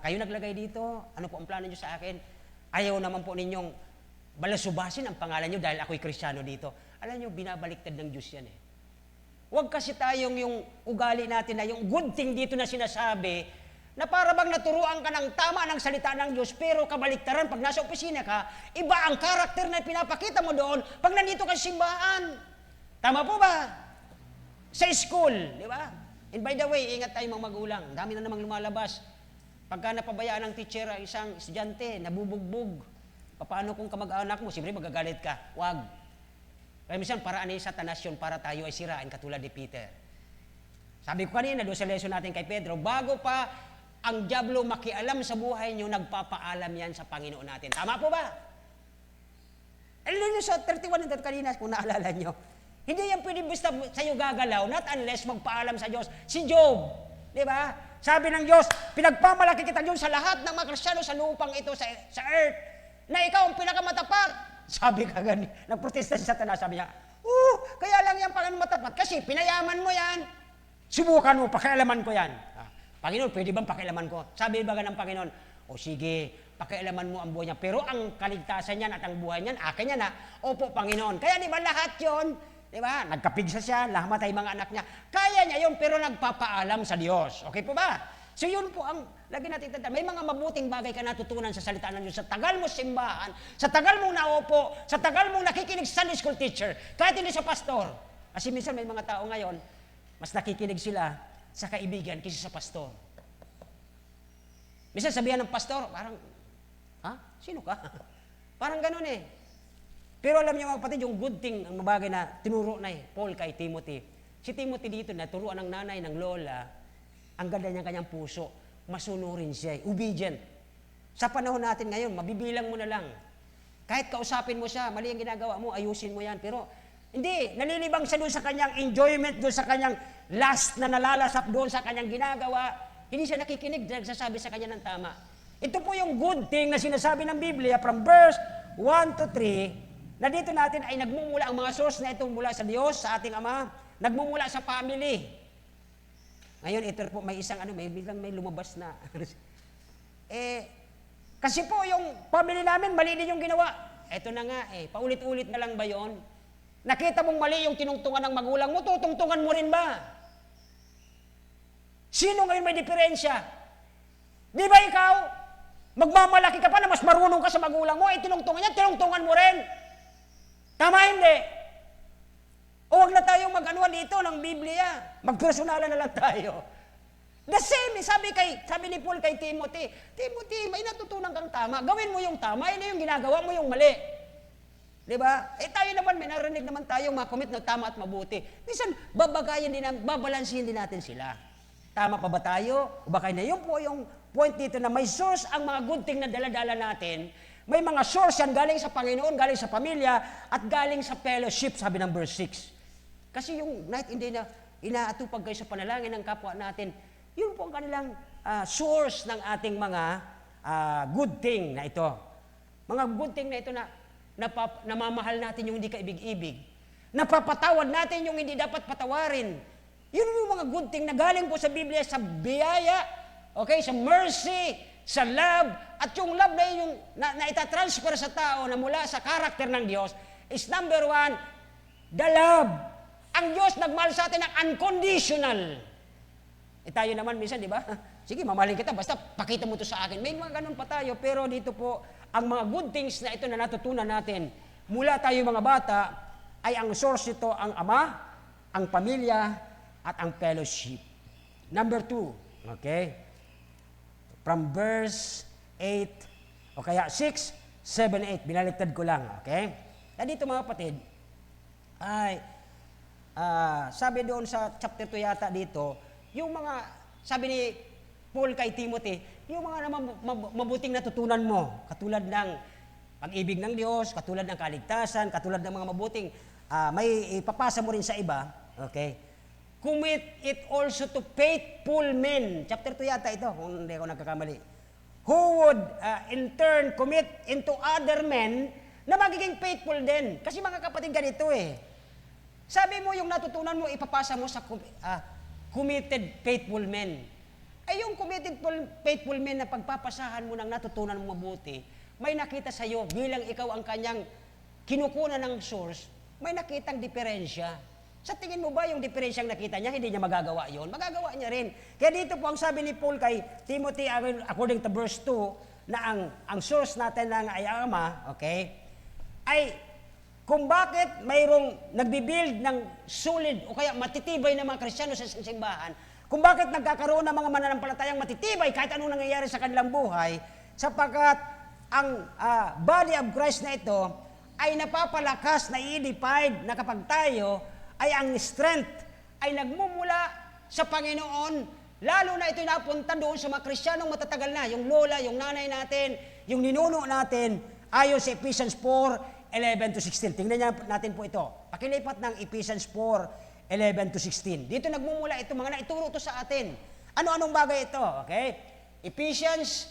Kayo naglagay dito, ano po ang plano nyo sa akin? Ayaw naman po ninyong balasubasin ang pangalan nyo dahil ako'y Kristiyano dito. Alam nyo, binabaliktad ng Diyos yan eh. Huwag kasi tayong yung ugali natin na yung good thing dito na sinasabi, na para bang naturuan ka ng tama ng salita ng Diyos, pero kabaliktaran, pag nasa opisina ka, iba ang karakter na pinapakita mo doon pag nandito ka sa simbahan. Tama po ba? Sa school, di ba? And by the way, ingat tayo mga magulang. Dami na namang lumalabas. Pagka napabayaan ng teacher ang isang estudyante, nabubugbog. Paano kung kamag-anak mo? Siyempre magagalit ka. Wag. Kaya minsan, paraan ni Satanas yun para tayo ay sirain katulad ni Peter. Sabi ko kanina, doon sa lesson natin kay Pedro, bago pa ang dyablo makialam sa buhay nyo, nagpapaalam yan sa Panginoon natin. Tama po ba? Alam nyo sa 31 ito kanina, kung naalala nyo, hindi yan pwede basta sa'yo gagalaw, not unless magpaalam sa Diyos. Si Job, di ba? Sabi ng Diyos, pinagpamalaki kita Diyos sa lahat ng mga Kristiyano sa lupang ito, sa earth, na ikaw ang pinakamatapat. Sabi ka gani, nagprotesta si Satanas, sabi niya, kaya lang yan Panginoon matapat, kasi pinayaman mo yan. Subukan mo, pakialaman ko yan. Panginoon, pwede bang pakialaman ko? Sabi ba ng Panginoon, sige, pakialaman mo ang buhay niya, pero ang kaligtasan niyan at ang buhay niyan, akin yan ha. Opo, Panginoon. Kaya di ba lahat yon, di Di ba? Nagkapigsa siya, namatay mga anak niya. Kaya niya yun, pero nagpapaalam sa Diyos. Okay po ba? So yun po ang, lagi natin tanda, may mga mabuting bagay ka natutunan sa salita ng Diyos. Sa tagal mo simbahan, sa tagal mong naupo, sa tagal mong nakikinig sa Sunday school teacher, kahit hindi sa pastor. Kasi minsan may mga tao ngayon, mas nakikinig sila sa kaibigan kaysa sa pastor. Minsan sabihan ng pastor, parang, ha? Sino ka? Parang ganun eh. Pero alam niyo mga kapatid, yung good thing, ang bagay na tinuro na Paul kay Timothy. Si Timothy dito, naturuan ng nanay, ng lola, ang ganda niyang kanyang puso, masunurin siya, obedient. Sa panahon natin ngayon, mabibilang mo na lang. Kahit kausapin mo siya, mali ang ginagawa mo, ayusin mo yan. Pero hindi, nalilibang siya doon sa kanyang enjoyment, doon sa kanyang lust na nalalasap doon sa kanyang ginagawa. Hindi siya nakikinig, nagsasabi sa kanya ng tama. Ito po yung good thing na sinasabi ng Biblia from verse 1 to 3, na dito natin ay nagmumula ang mga source na itong mula sa Diyos, sa ating Ama, nagmumula sa family. Ngayon, ito po, may isang may biglang may lumabas na. Kasi po yung family namin, mali din yung ginawa. Ito na nga paulit-ulit na lang ba yon? Nakita mong mali yung tinungtungan ng magulang mo, tutungtungan mo rin ba? Sino ngayon may diferensya? Di ba ikaw? Magmamalaki ka pa na mas marunong ka sa magulang mo, tinungtungan niya, tinungtungan mo rin. Tama hindi? O wag na tayong mag-anuan dito ng Biblia. Magpersonalan na lang tayo. The same, sabi ni Paul kay Timothy, Timothy, may natutunan kang tama. Gawin mo yung tama, hindi yung ginagawa mo yung mali. Di ba? Tayo naman, may narinig naman tayong mga commit na tama at mabuti. Minsan, babalansin din natin sila. Tama pa ba tayo? O baka na yun po yung point dito na may source ang mga good thing na daladala natin. May mga source yan galing sa Panginoon, galing sa pamilya, at galing sa fellowship, sabi ng verse 6. Kasi yung night hindi na inaatupag kayo sa panalangin ng kapwa natin, yun po ang kanilang source ng ating mga good thing na ito. Mga good thing na ito na namamahal natin yung hindi kaibig-ibig. Napapatawad natin yung hindi dapat patawarin. Yun yung mga good thing na galing po sa Biblia, sa biyaya, okay, sa mercy, sa love, at yung love na yung na itatransfer sa tao na mula sa karakter ng Diyos is number 1, the love. Ang Diyos nagmahal sa atin ng unconditional. Tayo naman minsan, di ba? Sige, mamahalin kita, basta pakita mo to sa akin. May mga ganun pa tayo, pero dito po, ang mga good things na ito na natutunan natin, mula tayo mga bata, ay ang source ito, ang Ama, ang pamilya, at ang fellowship. Number 2, okay? From verse 8, o kaya 6, 7, 8, binaliktad ko lang, okay? Na dito mga kapatid, ay, sabi doon sa chapter 2 yata dito, yung mga, sabi ni Paul kay Timothy, yung mga mabuting natutunan mo, katulad ng pag-ibig ng Diyos, katulad ng kaligtasan, katulad ng mga mabuting, may ipapasa mo rin sa iba, okay? Commit it also to faithful men. Chapter 2 yata ito, kung hindi ako nagkakamali. Who would in turn commit into other men na magiging faithful din. Kasi mga kapatid ganito Sabi mo yung natutunan mo, ipapasa mo sa committed faithful men. Ay yung committed faithful men na pagpapasahan mo ng natutunan mo mabuti, may nakita sa iyo bilang ikaw ang kanyang kinukunan ng source, may nakitang diferensya. Sa tingin mo ba yung diferensyang nakita niya, hindi niya magagawa yon? Magagawa niya rin. Kaya dito po ang sabi ni Paul kay Timothy, according to verse 2, na ang source natin ng Ama, okay, ay kung bakit mayroong nagbibuild ng solid o kaya matitibay na mga Kristiyano sa simbahan, kung bakit nagkakaroon ng mga mananampalatayang matitibay kahit anong nangyayari sa kanilang buhay, sapagkat ang body of Christ na ito ay napapalakas, na i-edified na kapag tayo ay ang strength ay nagmumula sa Panginoon, lalo na ito napunta doon sa mga Kristiyanong matatagal na, yung lola, yung nanay natin, yung ninuno natin, ayon sa Ephesians 4:11-16. Tingnan natin po ito. Pakilipat ng Ephesians 4:11-16. Dito nagmumula ito, mga naituro ito sa atin. Ano-anong bagay ito? Okay? Ephesians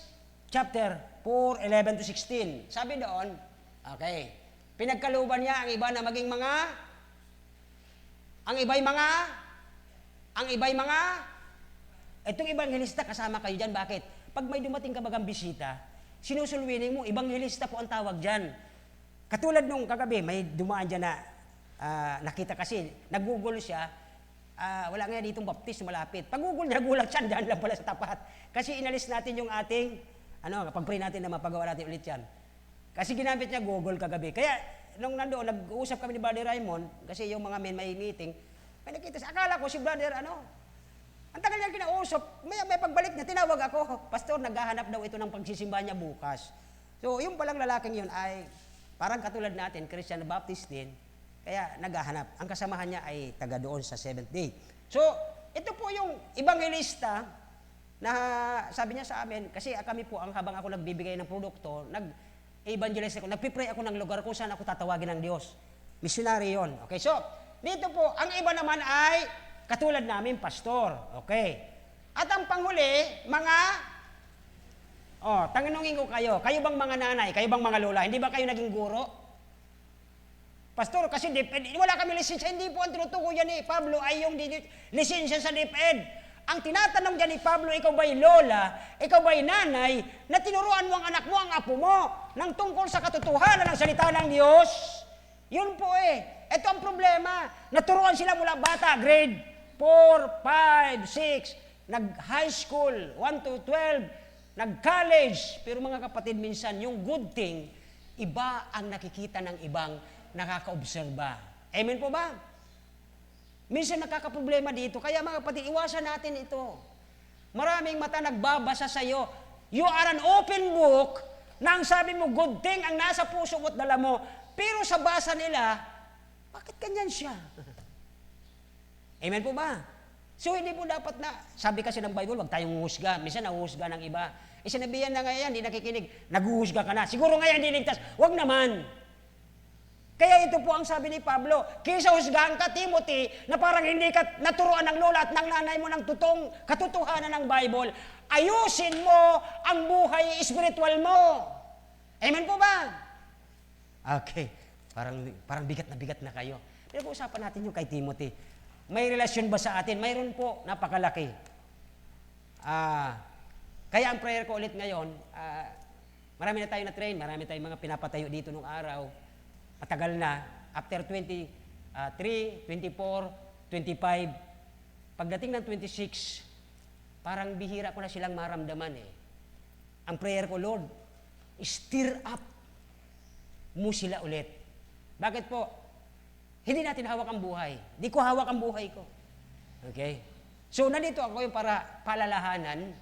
chapter 4:11-16. Sabi doon, okay, pinagkalooban niya ang iba na maging itong ebanghelista kasama kayo dyan. Bakit? Pag may dumating ka bagang bisita, sinusulwining mo, ebanghelista po ang tawag dyan. Katulad nung kagabi, may dumaan dyan na nakita kasi, nag-google siya, wala nga ditong baptist malapit. Pag-google niya, nagulat siya, dyan lang pala sa tapat. Kasi inalis natin yung ating, pag-pray natin na mapagawa natin ulit yan. Kasi ginamit niya Google kagabi. Kaya, nung nandoon, nag-uusap kami ni Brother Raymond, kasi yung mga men may meeting, may nakita siya, akala ko si Brother, ang tagal niya kinausap, may pagbalik niya, tinawag ako, Pastor, naghahanap daw ito ng pagsisimba niya bukas. So, yung palang lalaking yun ay, parang katulad natin, Christian Baptist din, kaya naghahanap. Ang kasamahan niya ay taga doon sa Seventh Day. So, ito po yung evangelista na sabi niya sa amin, kasi kami po, habang ako nagbibigay ng produkto, nag-evangelize ako, nagpipray ako ng lugar kung saan ako tatawagin ng Diyos. Missionary yon. Okay, so, dito po, ang iba naman ay katulad namin, pastor. Okay. At ang panghuli, tanungin ko kayo bang mga nanay, kayo bang mga lola, hindi ba kayo naging guro? Pastor, kasi DepEd, wala kami lisensya, hindi po ang tinutukoy yan ni Pablo ay yung lisensya sa DepEd. Ang tinatanong dyan ni Pablo, ikaw ba'y lola, ikaw ba'y nanay, na tinuruan mo ang anak mo, ang apo mo, ng tungkol sa katotohanan ng salita ng Diyos? Yun po Ito ang problema. Naturuan sila mula bata, grade 4, 5, 6, nag-high school, 1 to 12, nag-college. Pero mga kapatid, minsan, yung good thing, iba ang nakikita ng ibang nakaka-obserba. Amen po ba? Minsan nakakaproblema dito. Kaya mga kapatid, iwasan natin ito. Maraming mata nagbabasa sa iyo. You are an open book na ang sabi mo, good thing ang nasa puso mo't dala mo. Pero sa basa nila, bakit ganyan siya? Amen po ba? So hindi po dapat na, sabi kasi ng Bible, wag tayong huhusga. Minsan nahuhusga ng iba. Sinabihan na ngayon, hindi nakikinig, naghuhusga ka na. Siguro ngayon hindi ligtas. Wag naman. Kaya ito po ang sabi ni Pablo, kaysa husgahan ka, Timothy, na parang hindi ka naturuan ng lola at ng nanay mo ng katotohanan ng Bible, ayusin mo ang buhay spiritual mo. Amen po ba? Okay. Parang bigat na kayo. Pero usapan natin yung kay Timothy. May relasyon ba sa atin? Mayroon po, napakalaki. Kaya ang prayer ko ulit ngayon, marami na tayo na-train, marami tayong mga pinapatayo dito nung araw. Matagal na, after 23, 24, 25, pagdating ng 26, parang bihira ko na silang maramdaman Ang prayer ko, Lord, stir up mo sila ulit. Bakit po? Hindi natin hawak ang buhay. Di ko hawak ang buhay ko. Okay? So, nandito ako yung para palalahanan.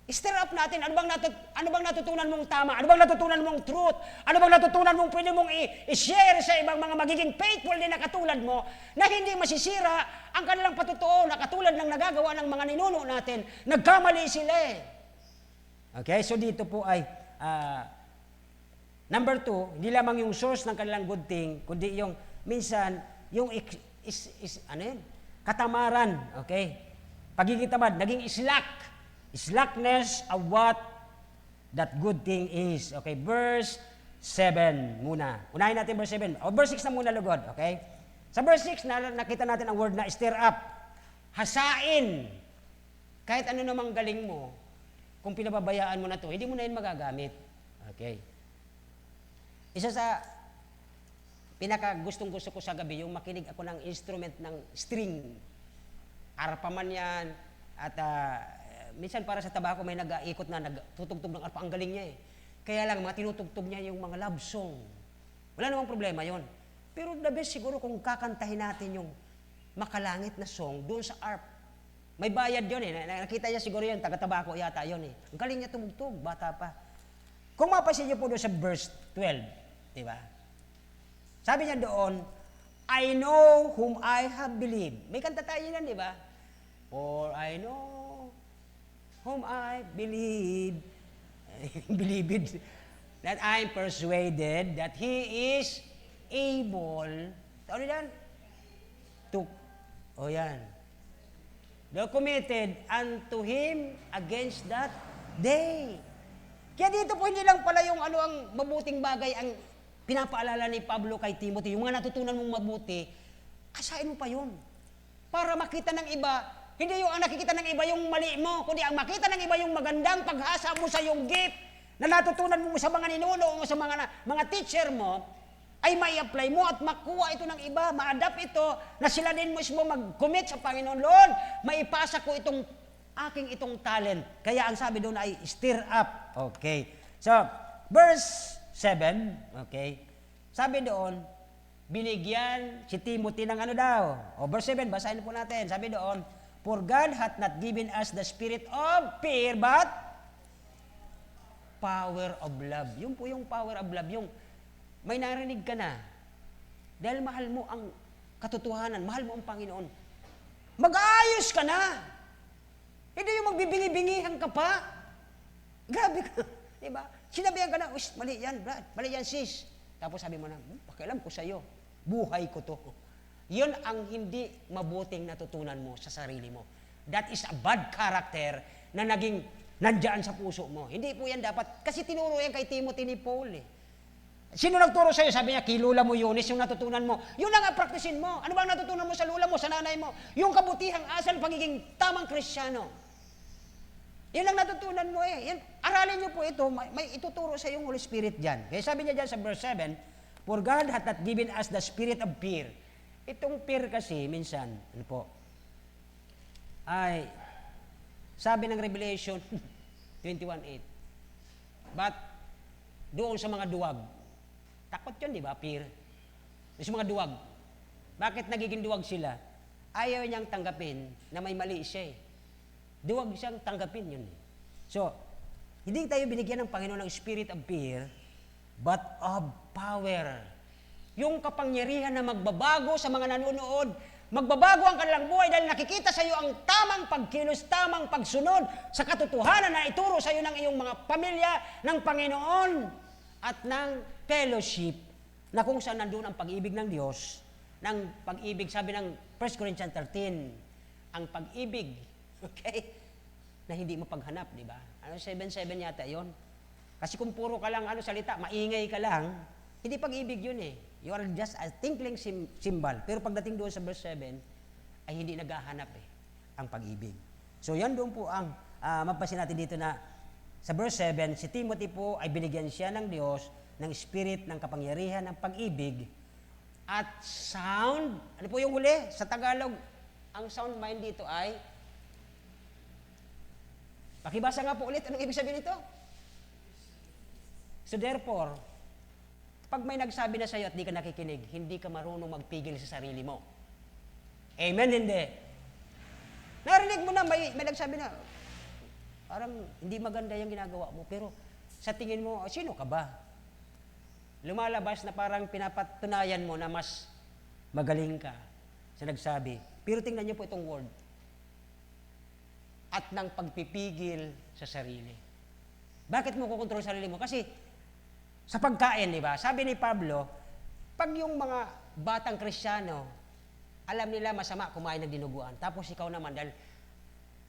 Stir up natin. Ano bang natutunan mong tama? Ano bang natutunan mong truth? Ano bang natutunan mong pwede mong i-share sa ibang mga magiging faithful din na katulad mo na hindi masisira ang kanilang patutuo na katulad ng nagagawa ng mga ninuno natin. Nagkamali sila Okay? So, dito po ay number 2, hindi lamang yung source ng kanilang good thing, kundi yung minsan, yung katamaran, okay? Pagiging tamad, naging slackness of what that good thing is. Okay, verse 7 muna. Unahin natin verse 7. O verse 6 na muna, lugod, okay? Sa verse 6, nakita natin ang word na stir up. Hasain. Kahit ano namang galing mo, kung pinababayaan mo na to, hindi mo na yun magagamit. Okay? Isa sa pinaka-gustong-gusto ko sa gabi, yung makinig ako ng instrument ng string. Arpa man yan. At minsan para sa tabako may nag-iikot na nagtutugtog ng arpa. Ang galing niya Kaya lang, mga tinutugtog niya yung mga love song. Wala namang problema yon. Pero the best siguro kung kakantahin natin yung makalangit na song doon sa arp. May bayad yun Nakita niya siguro yun, taga-tabako yata yun Ang galing niya tumugtog, bata pa. Kung mapasin niyo po doon sa verse 12, di ba? Sabi niya doon, I know whom I have believed. May kanta tayo yan, di ba? For I know whom I believe, that I'm persuaded that He is able, ano yan? They're committed unto Him against that day. Kaya dito po hindi lang pala yung ang mabuting bagay ang pinapaalala ni Pablo kay Timothy, yung mga natutunan mong mabuti, asahin mo pa yun. Para makita ng iba, hindi yung ang nakikita ng iba yung mali mo, kundi ang makita ng iba yung magandang paghasa mo sa yung gift na natutunan mo sa mga ninuno o sa mga teacher mo, ay mai-apply mo at makuha ito ng iba, ma-adapt ito, na sila din mismo mag-commit sa Panginoon. Lord, maipasa ko itong talent. Kaya ang sabi doon ay stir up. Okay. So, verse 7, okay, sabi doon, binigyan si Timothy ng ano daw. O verse 7, basahin po natin. Sabi doon, for God hath not given us the spirit of fear, but power of love. Yun po yung power of love. Yung may narinig ka na, dahil mahal mo ang katotohanan, mahal mo ang Panginoon, mag-aayos ka na. Hindi yung magbibingi-bingihan ka pa. Grabe ka. Diba? Sinabihan ka na, mali yan, brad. Mali yan, sis. Tapos sabi mo na, pakialam ko sa'yo. Buhay ko to. Yun ang hindi mabuting natutunan mo sa sarili mo. That is a bad character na naging nandyan sa puso mo. Hindi po yan dapat. Kasi tinuro yan kay Timothy ni Paul eh. Sino nagturo sa'yo? Sabi niya, kay Lula mo Eunice, yung natutunan mo. Yun ang praktisin mo. Ano bang natutunan mo sa lula mo, sa nanay mo? Yung kabutihang asal, pagiging tamang Kristyano. Yan ang natutunan mo eh. Yan, aralin niyo po ito, may ituturo sa yung Holy Spirit dyan. Kaya sabi niya dyan sa verse 7, for God hath not given us the spirit of fear. Itong fear kasi, minsan, ano po, ay, sabi ng Revelation 21:8, but doon sa mga duwag, takot yun, di ba? Fear. Sa mga duwag, bakit nagiging duwag sila? Ayaw niyang tanggapin na may mali siya eh. Duwag siyang tanggapin yun. So, hindi tayo binigyan ng Panginoon ng spirit of fear, but of power. Yung kapangyarihan na magbabago sa mga nanonood, magbabago ang kanilang buhay dahil nakikita sa iyo ang tamang pagkilos, tamang pagsunod sa katotohanan na ituro sa iyo ng iyong mga pamilya, ng Panginoon, at ng fellowship, na kung saan nandun ang pag-ibig ng Diyos, ng pag-ibig, sabi ng 1 Corinthians 13, ang pag-ibig, okay, na hindi mo paghanap, di ba? 7:7 yata yon. Kasi kung puro ka lang salita, maingay ka lang, hindi pag-ibig yun eh. You are just a tinkling cymbal. Pero pagdating doon sa verse 7, ay hindi naghahanap eh, ang pag-ibig. So yan doon po ang mapasin natin dito na sa verse 7, si Timothy po ay binigyan siya ng Diyos ng spirit, ng kapangyarihan, ng pag-ibig, at sound, ano po yung huli? Sa Tagalog, ang sound mind dito ay, pakibasa nga po ulit, anong ibig sabihin nito? So therefore, pag may nagsabi na sa'yo at di ka nakikinig, hindi ka marunong magpigil sa sarili mo. Amen, hindi. Narinig mo na, may nagsabi na, parang hindi maganda yung ginagawa mo, pero sa tingin mo, sino ka ba? Lumalabas na parang pinapatunayan mo na mas magaling ka sa nagsabi. Pero tingnan niyo po itong word. At ng pagpipigil sa sarili. Bakit mo kukontrol sa sarili mo? Kasi sa pagkain, di ba? Sabi ni Pablo, pag yung mga batang Kristiyano, alam nila masama kumain ng dinuguan. Tapos ikaw naman, dahil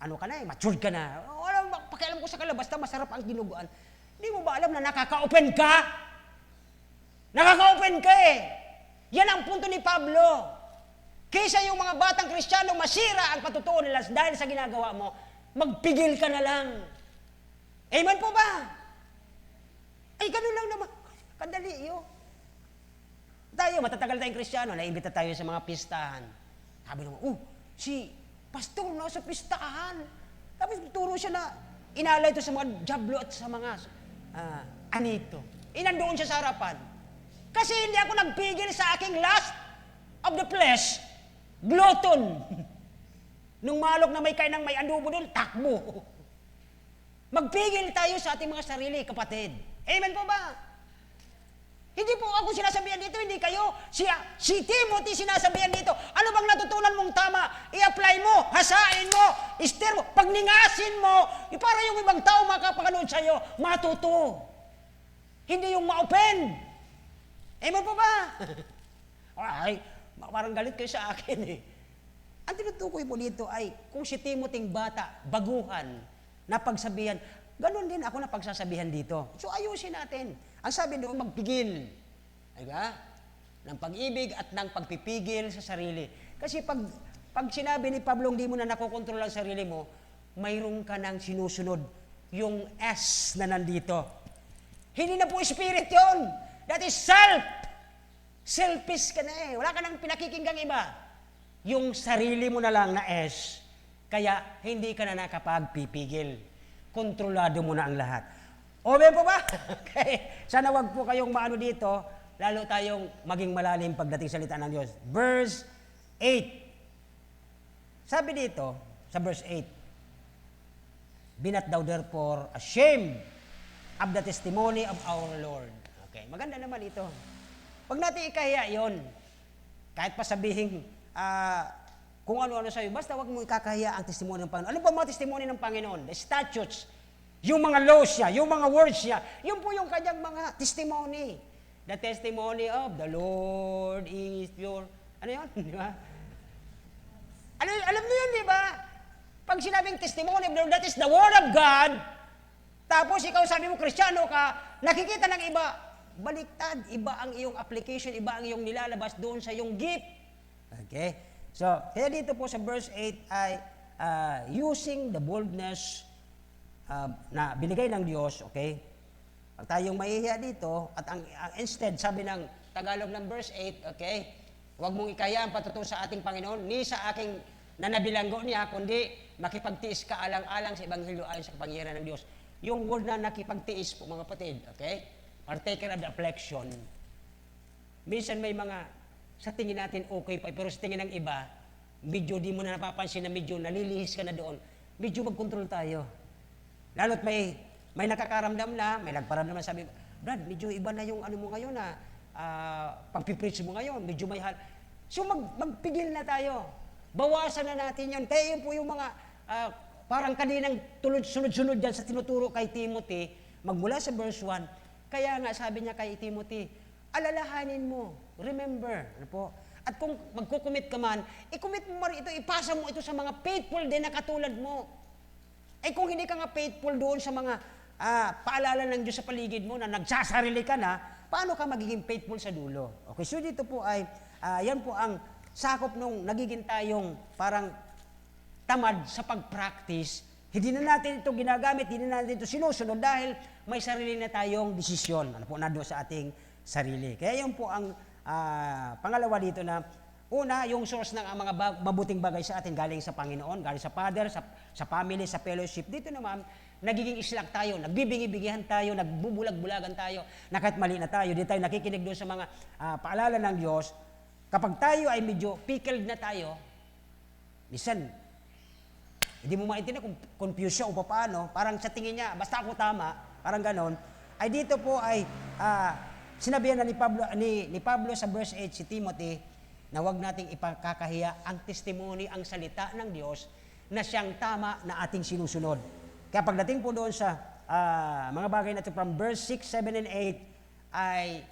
ano ka na eh, matured ka na. Walang pakialam ko sa kalabas na masarap ang dinuguan. Di mo ba alam na nakaka-open ka? Nakaka-open ka eh. Yan ang punto ni Pablo. Kaysa yung mga batang Kristiyano, masira ang patutuo nila dahil sa ginagawa mo, magpigil ka na lang. Amen po ba? Ay, ganun lang naman. Kadali yun. Tayo, matatagal tayong Kristiyano, naimbita tayo sa mga pistahan. Sabi naman, si pastor nasa pistahan. Tapos turo siya na inalay ito sa mga jablo at sa mga anito. Inandoon siya sa harapan. Kasi hindi ako nagpigil sa aking lust of the flesh, glutton. Nung malok na may kain ng may adobo doon, takbo. Magpigil tayo sa ating mga sarili, kapatid. Amen po ba? Hindi po ako sinasabihan dito, hindi kayo. Si Timothy sinasabihan dito. Ano bang natutunan mong tama? I-apply mo, hasain mo, istir mo, pagningasin mo. Para yung ibang tao makapakanood sa'yo, matuto. Hindi yung ma-open. Amen po ba? Ay, parang galit kayo sa akin eh. Ang tinutukoy po dito ay kung si Timothy bata, baguhan, na pagsabihan, ganun din ako na pagsasabihan dito. So ayusin natin. Ang sabi doon, magpigil. Diba? Ng pag-ibig at ng pagpipigil sa sarili. Kasi pag sinabi ni Pablo, hindi mo na nakokontrol ang sarili mo, mayroon ka nang sinusunod yung S na nandito. Hindi na po spirit yon. That is self. Selfish ka na eh. Wala ka nang pinakikinggang iba. Yung sarili mo na lang na S, kaya hindi ka na nakapagpipigil. Kontrolado mo na ang lahat. Oben po ba? Okay. Sana wag po kayong maano dito, lalo tayong maging malalim pagdating sa salita ng Diyos. Verse 8. Sabi dito, sa verse 8, "Be not thou therefore ashamed of the testimony of our Lord." Okay, maganda naman ito. Pag natin ikahiya yon, kahit pa sabihin kung ano-ano sa'yo, basta wag mo ikakahiya ang testimony ng Panginoon. Ano ba mga testimony ng Panginoon? The statutes, yung mga laws niya, yung mga words niya, yun po yung kanyang mga testimony. The testimony of the Lord is pure. Ano yun? Di ba? Alam niyo yun, di ba? Pag sinabing testimony of the Lord, that is the Word of God, tapos ikaw sabi mo, Kristiyano ka, nakikita ng iba, baliktad, iba ang iyong application, iba ang iyong nilalabas doon sa iyong gift. Okay? So, kaya dito po sa verse 8 ay using the boldness na binigay ng Diyos, okay? Pag tayong mahihiya dito, at ang instead, sabi ng Tagalog ng verse 8, okay? Huwag mong ikaya ang patutuo sa ating Panginoon, ni sa aking nanabilanggo niya, kundi makipagtiis ka alang-alang sa Ebanghelyo ayon sa kapangyarihan ng Diyos. Yung word na nakipagtiis po, mga kapatid, okay? Partaker of the affliction. Minsan may mga, sa tingin natin okay pa, pero sa tingin ng iba, medyo di mo na napapansin na medyo nalilihis ka na doon, medyo mag-control tayo. Lalo't may nakakaramdam na, may nagparamdam na sabi, Brad, medyo iba na yung ano mo ngayon na pagpipreach mo ngayon, medyo may So magpigil na tayo. Bawasan na natin yun. Kaya yun po yung mga parang kaninang sunod-sunod dyan sa tinuturo kay Timothy, magmula sa verse 1, kaya nga sabi niya kay Timothy, alalahanin mo, remember, ano po? At kung magkukumit ka man, i-commit mo rin ito, ipasa mo ito sa mga faithful din na katulad mo. Eh kung hindi ka nga faithful doon sa mga paalala ng Diyos sa paligid mo na nagsasarili ka na, paano ka magiging faithful sa dulo? Okay, so dito po ay, yan po ang sakop nung nagiging tayong parang tamad sa pag-practice. Hindi na natin ito ginagamit, hindi na natin ito sinusunod dahil may sarili na tayong desisyon. Ano po, nado sa ating sarili. Kaya yun po ang pangalawa dito na, una, yung source ng mga mabuting bagay sa atin galing sa Panginoon, galing sa Father, sa family, sa fellowship. Dito naman, nagiging islak tayo, nagbibingi-bigihan tayo, nagbubulag-bulagan tayo, na kahit mali na tayo, di tayo nakikinig doon sa mga paalala ng Diyos. Kapag tayo ay medyo pickled na tayo, minsan, hindi mo maintindihan kung confused siya o paano, parang sa tingin niya, basta ako tama, parang ganon, ay dito po ay sinabihan na ni Pablo sa verse 8 si Timothy na huwag nating ipakakahiya ang testimony, ang salita ng Diyos na siyang tama na ating sinusunod. Kaya pagdating po doon sa mga bagay na ito from verse 6, 7, and 8 ay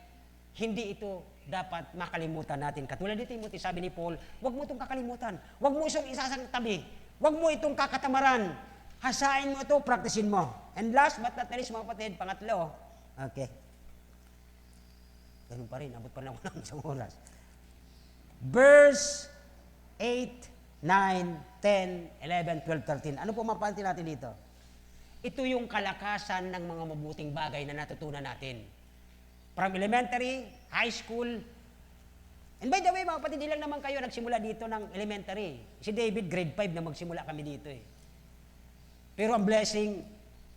hindi ito dapat makalimutan natin. Katulad ni Timothy, sabi ni Paul, huwag mo itong kakalimutan. Huwag mo isang isasang tabi. Huwag mo itong kakatamaran. Hasain mo ito, practicein mo. And last but not least, mga kapatid, pangatlo, okay. Ganun pa rin, abot pa lang ako ng isang oras. Verse 8, 9, 10, 11, 12, 13. Ano po mapansin natin dito? Ito yung kalakasan ng mga mabuting bagay na natutunan natin. From elementary, high school, and by the way, mga kapatid, di lang naman kayo nagsimula dito ng elementary. Si David, grade 5 na magsimula kami dito eh. Pero ang blessing,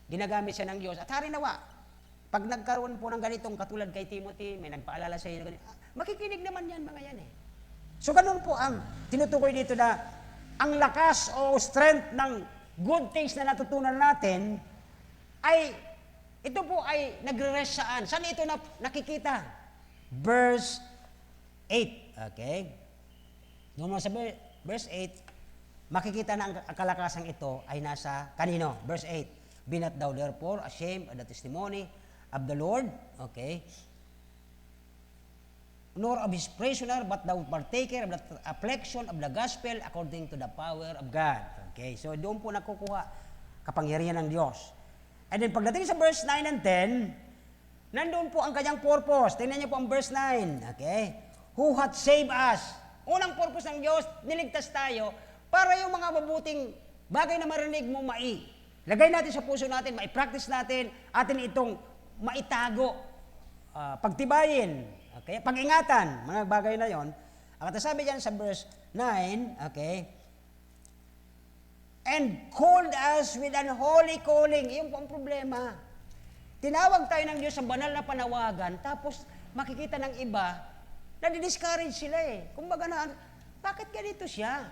ginagamit siya ng Diyos. At hari nawa, pag nagkaroon po ng ganitong katulad kay Timothy, may nagpaalala sa iyo na ganito, makikinig naman yan, mga yan eh. So ganun po ang tinutukoy dito na ang lakas o strength ng good things na natutunan natin ay ito po ay nagre-rest saan? Saan ito nakikita? Verse 8. Okay? Doon sa verse 8, makikita na ang kalakasang ito ay nasa kanino? Verse 8. Be not thou therefore ashamed of the testimony of the Lord. Okay? Nor of his prisoner, but thou partaker of the affliction of the gospel according to the power of God. Okay? So doon po nakukuha kapangyarihan ng Diyos. And then pagdating sa verse 9 and 10, nandun po ang kanyang purpose. Tingnan niyo po ang verse 9. Okay? Who hath saved us? Unang purpose ng Diyos, niligtas tayo para yung mga mabuting bagay na marinig mo lagay natin sa puso natin, mai-practice natin, atin itong maitago, pagtibayin. Okay? Pag-ingatan, mga bagay na yon. At sabi diyan sa verse 9, okay? And called us with an holy calling. Iyon po ang problema. Tinawag tayo ng Diyos sa banal na panawagan, tapos makikita ng iba, nadi-discourage sila eh. Kumbaga na, bakit ganito siya?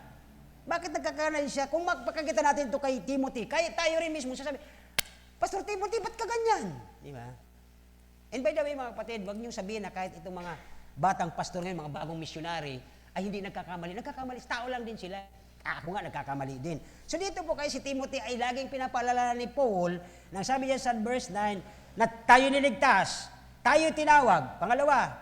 Bakit nagkakaroon siya? Kung magpakakita natin ito kay Timothy, kaya tayo rin mismo sasabi, Pastor Timothy, ba't ka ganyan? Di ba? And by the way, mga kapatid, huwag niyong sabihin na kahit itong mga batang pastor ngayon, mga bagong missionary, ay hindi nagkakamali. Nagkakamali, tao lang din sila. Ako nga, nagkakamali din. So dito po kay si Timothy ay laging pinapaalala ni Paul, nang sabi niya sa verse 9, na tayo niligtas, tayo tinawag. Pangalawa,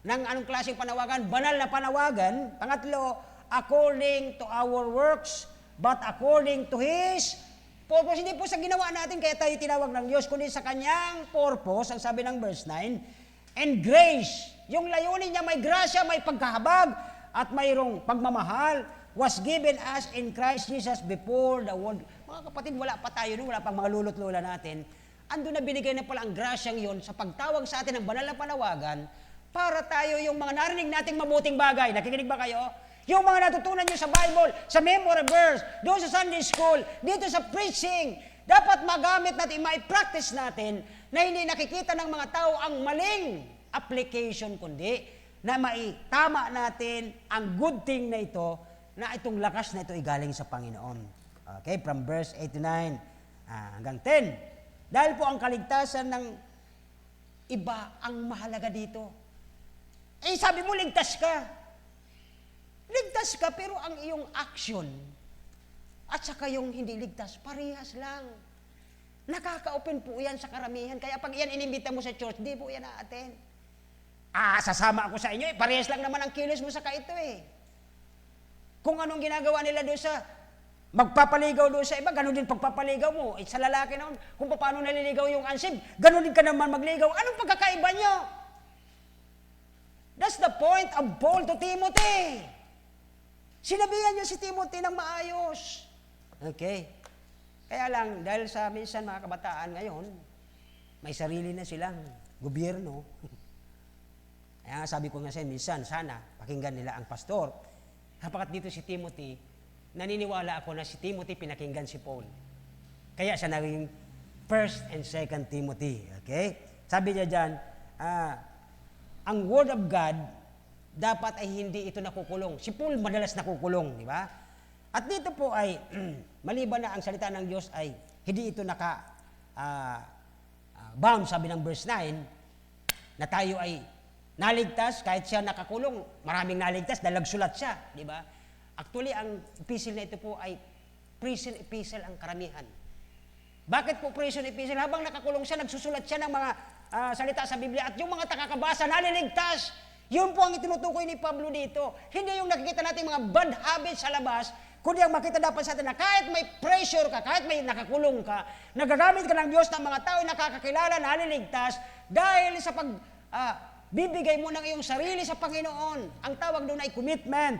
ng anong klaseng panawagan? Banal na panawagan. Pangatlo, according to our works, but according to His purpose. Hindi po sa ginawa natin kaya tayo tinawag ng Diyos, kundi sa Kanyang purpose, ang sabi ng verse 9, and grace. Yung layunin niya, may grasya, may pagkahabag, at mayroong pagmamahal, was given us in Christ Jesus before the world. Mga kapatid, wala pa tayo nun, wala pang mga lulot lola natin. Ando na binigay na pala ang grasyang yon sa pagtawag sa atin ng banal na panawagan para tayo yung mga narinig nating mabuting bagay. Nakikinig ba kayo? Yung mga natutunan nyo sa Bible, sa memory verse, doon sa Sunday school, dito sa preaching, dapat magamit natin, ma-practice natin na hindi nakikita ng mga tao ang maling application, kundi na maitama natin ang good thing na ito, na itong lakas na ito ay galing sa Panginoon. Okay, from verse 8 to 9 hanggang 10. Dahil po ang kaligtasan ng iba ang mahalaga dito. Eh, sabi mo, ligtas ka. Ligtas ka, pero ang iyong action at saka yung hindi ligtas, parehas lang. Nakaka-open po yan sa karamihan. Kaya pag yan inimbita mo sa church, di po yan na-attend. Sasama ako sa inyo, parehas lang naman ang kilos mo sa kaito eh. Kung anong ginagawa nila doon sa magpapaligaw doon sa iba, ganun din pagpapaligaw mo. Sa lalaki naman, kung paano naliligaw yung ansib, ganun din ka naman magligaw. Anong pagkakaiba nyo? That's the point of Paul to Timothy. Sinabihan niya si Timothy ng maayos. Okay. Kaya lang, dahil sa minsan mga kabataan ngayon, may sarili na silang gobyerno. Kaya nga sabi ko nga sa minsan, sana pakinggan nila ang pastor. Kapakat dito si Timothy, naniniwala ako na si Timothy pinakinggan si Paul. Kaya siya naging 1 and 2 Timothy. Okay? Sabi niya dyan, ang Word of God, dapat ay hindi ito nakukulong. Si Paul madalas nakukulong, di ba? At dito po ay, maliban na ang salita ng Diyos ay hindi ito bound, sabi ng verse 9, na tayo ay naligtas, kahit siya nakakulong, maraming naligtas dahil nagsulat siya, di ba? Actually, ang epistle na ito po ay prison epistle ang karamihan. Bakit po prison epistle? Habang nakakulong siya, nagsusulat siya ng mga salita sa Biblia at yung mga takakabasa, naliligtas. Yun po ang itinutukoy ni Pablo dito. Hindi yung nakikita natin mga bad habits sa labas, kundi ang makita dapat sa atin na kahit may pressure ka, kahit may nakakulong ka, nagagamit ka ng Diyos ng mga tao na nakakakilala, naliligtas, dahil sa bibigay mo ng iyong sarili sa Panginoon. Ang tawag doon ay commitment.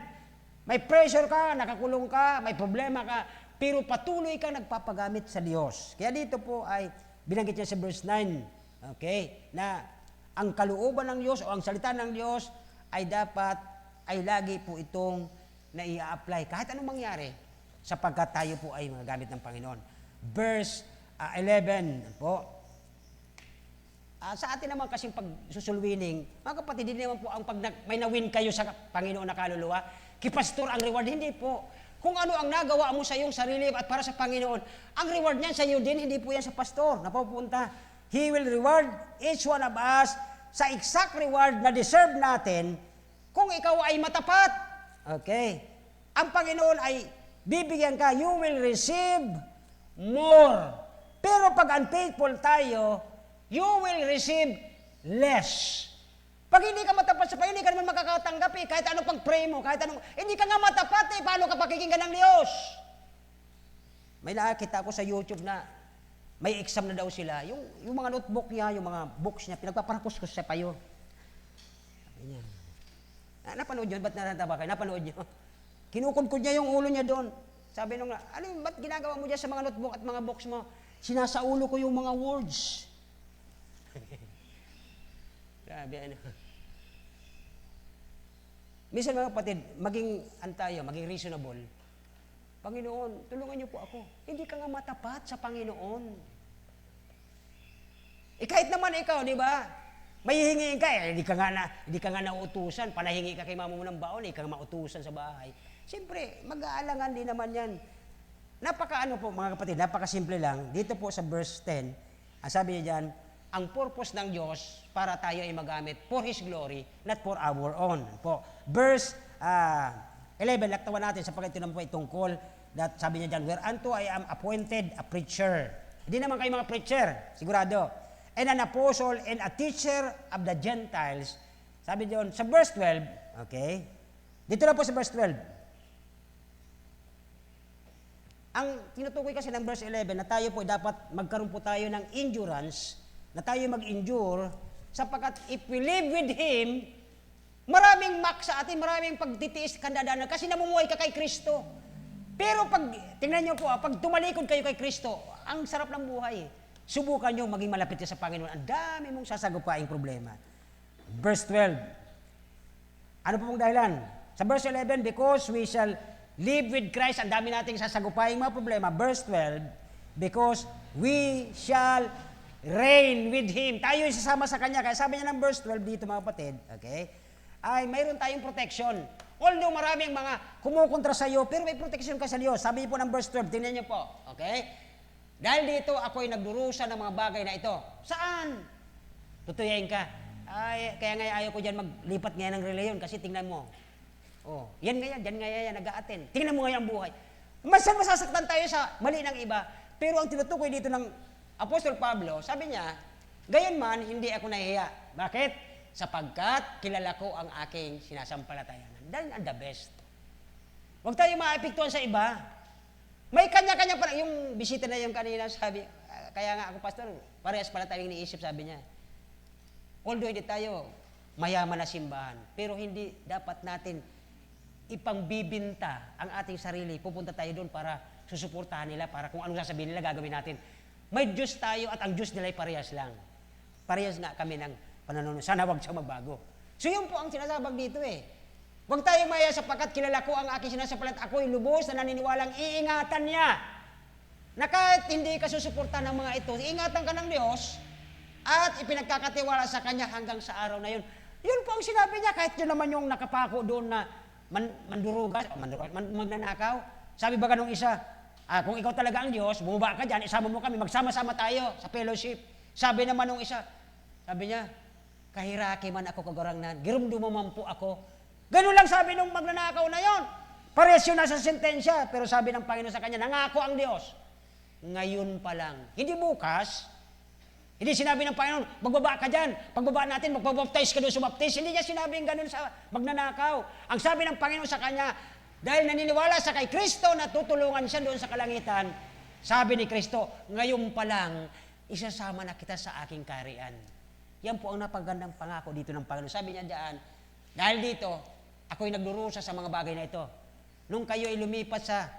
May pressure ka, nakakulong ka, may problema ka, pero patuloy kang nagpapagamit sa Diyos. Kaya dito po ay binanggit niya sa verse 9, okay, na ang kalooban ng Diyos o ang salita ng Diyos ay dapat, ay lagi po itong naia-apply kahit anong mangyari sapagkat tayo po ay mga gamit ng Panginoon. Verse 11 po. Sa atin naman kasing pagsusulwining, mga kapatid, hindi naman po ang pag may nawin kayo sa Panginoon na kaluluwa, kipastor ang reward, hindi po. Kung ano ang nagawa mo sa iyong sarili at para sa Panginoon, ang reward niyan sa iyo din, hindi po yan sa pastor. Napupunta. He will reward each one of us sa exact reward na deserve natin kung ikaw ay matapat. Okay. Ang Panginoon ay bibigyan ka, you will receive more. Pero pag unfaithful tayo, you will receive less. Pag hindi ka matapat sa Panginoon, hindi ka naman makakatanggap eh. Kahit anong pag-pray mo, kahit anong, hindi ka nga matapat eh. Paano ka pakikinggan ng Diyos? May nakakita ko sa YouTube na may exam na daw sila. Yung mga notebook niya, yung mga books niya, pinagpaparakuskus sa payo. Sabi niya, napanood yun? Ba't natatawa kayo? Napanood niyo? Kinukudkod niya yung ulo niya doon. Sabi nung, ba't ginagawa mo dyan sa mga notebook at mga books mo? Sinasaulo ko yung mga words. Grabe, Minsan mga kapatid, maging reasonable. Panginoon, tulungan niyo po ako. Hindi ka nga matapat sa Panginoon. Kahit naman ikaw, di ba? May hihingin ka, hindi ka nga nautusan. Palahingi ka kay mama mo ng baon, hindi ka nga mautusan sa bahay. Siyempre, mag-aalangan din naman yan. Mga kapatid, napakasimple lang. Dito po sa verse 10, ang sabi niya dyan, ang purpose ng Diyos para tayo ay magamit for His glory, not for our own. Po. Verse 11, laktawan natin sapagkat ito naman po ay tungkol, that sabi niya dyan, whereunto I am appointed a preacher. Hindi naman kayo mga preacher, sigurado. And an apostle and a teacher of the Gentiles. Sabi diyon sa verse 12, okay? Dito na po sa verse 12. Ang tinutukoy kasi ng verse 11 na tayo po dapat magkaroon po tayo ng endurance, na tayo mag-endure, sapagkat if we live with Him, maraming sa atin, maraming pagtitiis kandadaanan kasi namumuhay ka kay Kristo. Pero tingnan niyo po, pag tumalikod kayo kay Kristo, ang sarap ng buhay. Subukan niyo maging malapit ka sa Panginoon. Ang dami mong sasagupaing problema. Verse 12. Ano po mong dahilan? Sa verse 11, because we shall live with Christ, ang dami nating sasagupaing mga problema. Verse 12, because we shall reign with Him. Tayo ay sasama sa Kanya. Kaya sabi niya ng verse 12 dito mga kapatid, okay, ay mayroon tayong protection. Although maraming mga kumukontra sa iyo, pero may protection ka sa Diyos. Sabi niyo po ng verse 12, tingnan niyo po, okay? Dahil dito, ako'y nagdurusa ng mga bagay na ito. Saan? Tutuyain ka. Kaya nga ayaw ko dyan maglipat ngayon ng reliyon kasi tingnan mo. Yan nga yan, dyan nga yan, nag-a-attend. Tingnan mo ngayon ang buhay. Masasaktan tayo sa mali ng iba, pero ang tinutukoy dito ng Apostol Pablo, sabi niya, gayon man, hindi ako nahihiya. Bakit? Sapagkat kilala ko ang aking sinasampalatayanan. Dahil ang the best. Huwag tayo maapektuhan sa iba. May kanya-kanya pa. Yung bisita na yung kanina, sabi, kaya nga ako, pastor, parehas pala tayong iniisip, sabi niya. Although hindi tayo mayaman na simbahan, pero hindi dapat natin ipangbibinta ang ating sarili. Pupunta tayo doon para susuportahan nila, para kung anong sasabihin nila, gagawin natin. May Diyos tayo at ang Diyos nila ay parehas lang. Parehas nga kami ng panananon. Sana wag siya magbago. So yun po ang sinasabag dito eh. Huwag tayo maya sapagkat kilala ko ang aking sinasapalat. Ako'y lubos na naniniwalang iingatan niya. Na kahit hindi ka susuportahan ng mga ito, iingatan ka ng Diyos at ipinagkakatiwala sa Kanya hanggang sa araw na yun. Yun po ang sinabi niya. Kahit yun naman yung nakapako doon na magnanakaw. Sabi ba ganong isa, kung ikaw talaga ang Diyos, bumaba ka dyan, isama mo kami, magsama-sama tayo sa fellowship. Sabi naman nung isa, sabi niya, kahiraki man ako kagarangnan, girumdumo man po ako. Ganun lang sabi nung magnanakaw na yon. Pares yun nasa sentensya, pero sabi ng Panginoon sa kanya, nangako ang Diyos. Ngayon pa lang. Hindi bukas. Hindi sinabi ng Panginoon, magbaba ka dyan. Pagbaba natin, magbabaptize ka doon sa baptize. Hindi niya sinabing ganun sa magnanakaw. Ang sabi ng Panginoon sa kanya, dahil naniniwala sa kay Kristo na tutulungan siya doon sa kalangitan, sabi ni Kristo, ngayon pa lang, isasama na kita sa aking kaharian. Yan po ang napagandang pangako dito ng Panginoon. Sabi niya dyan, dahil dito, ako'y nagdurusa sa mga bagay na ito. Nung kayo ay lumipat sa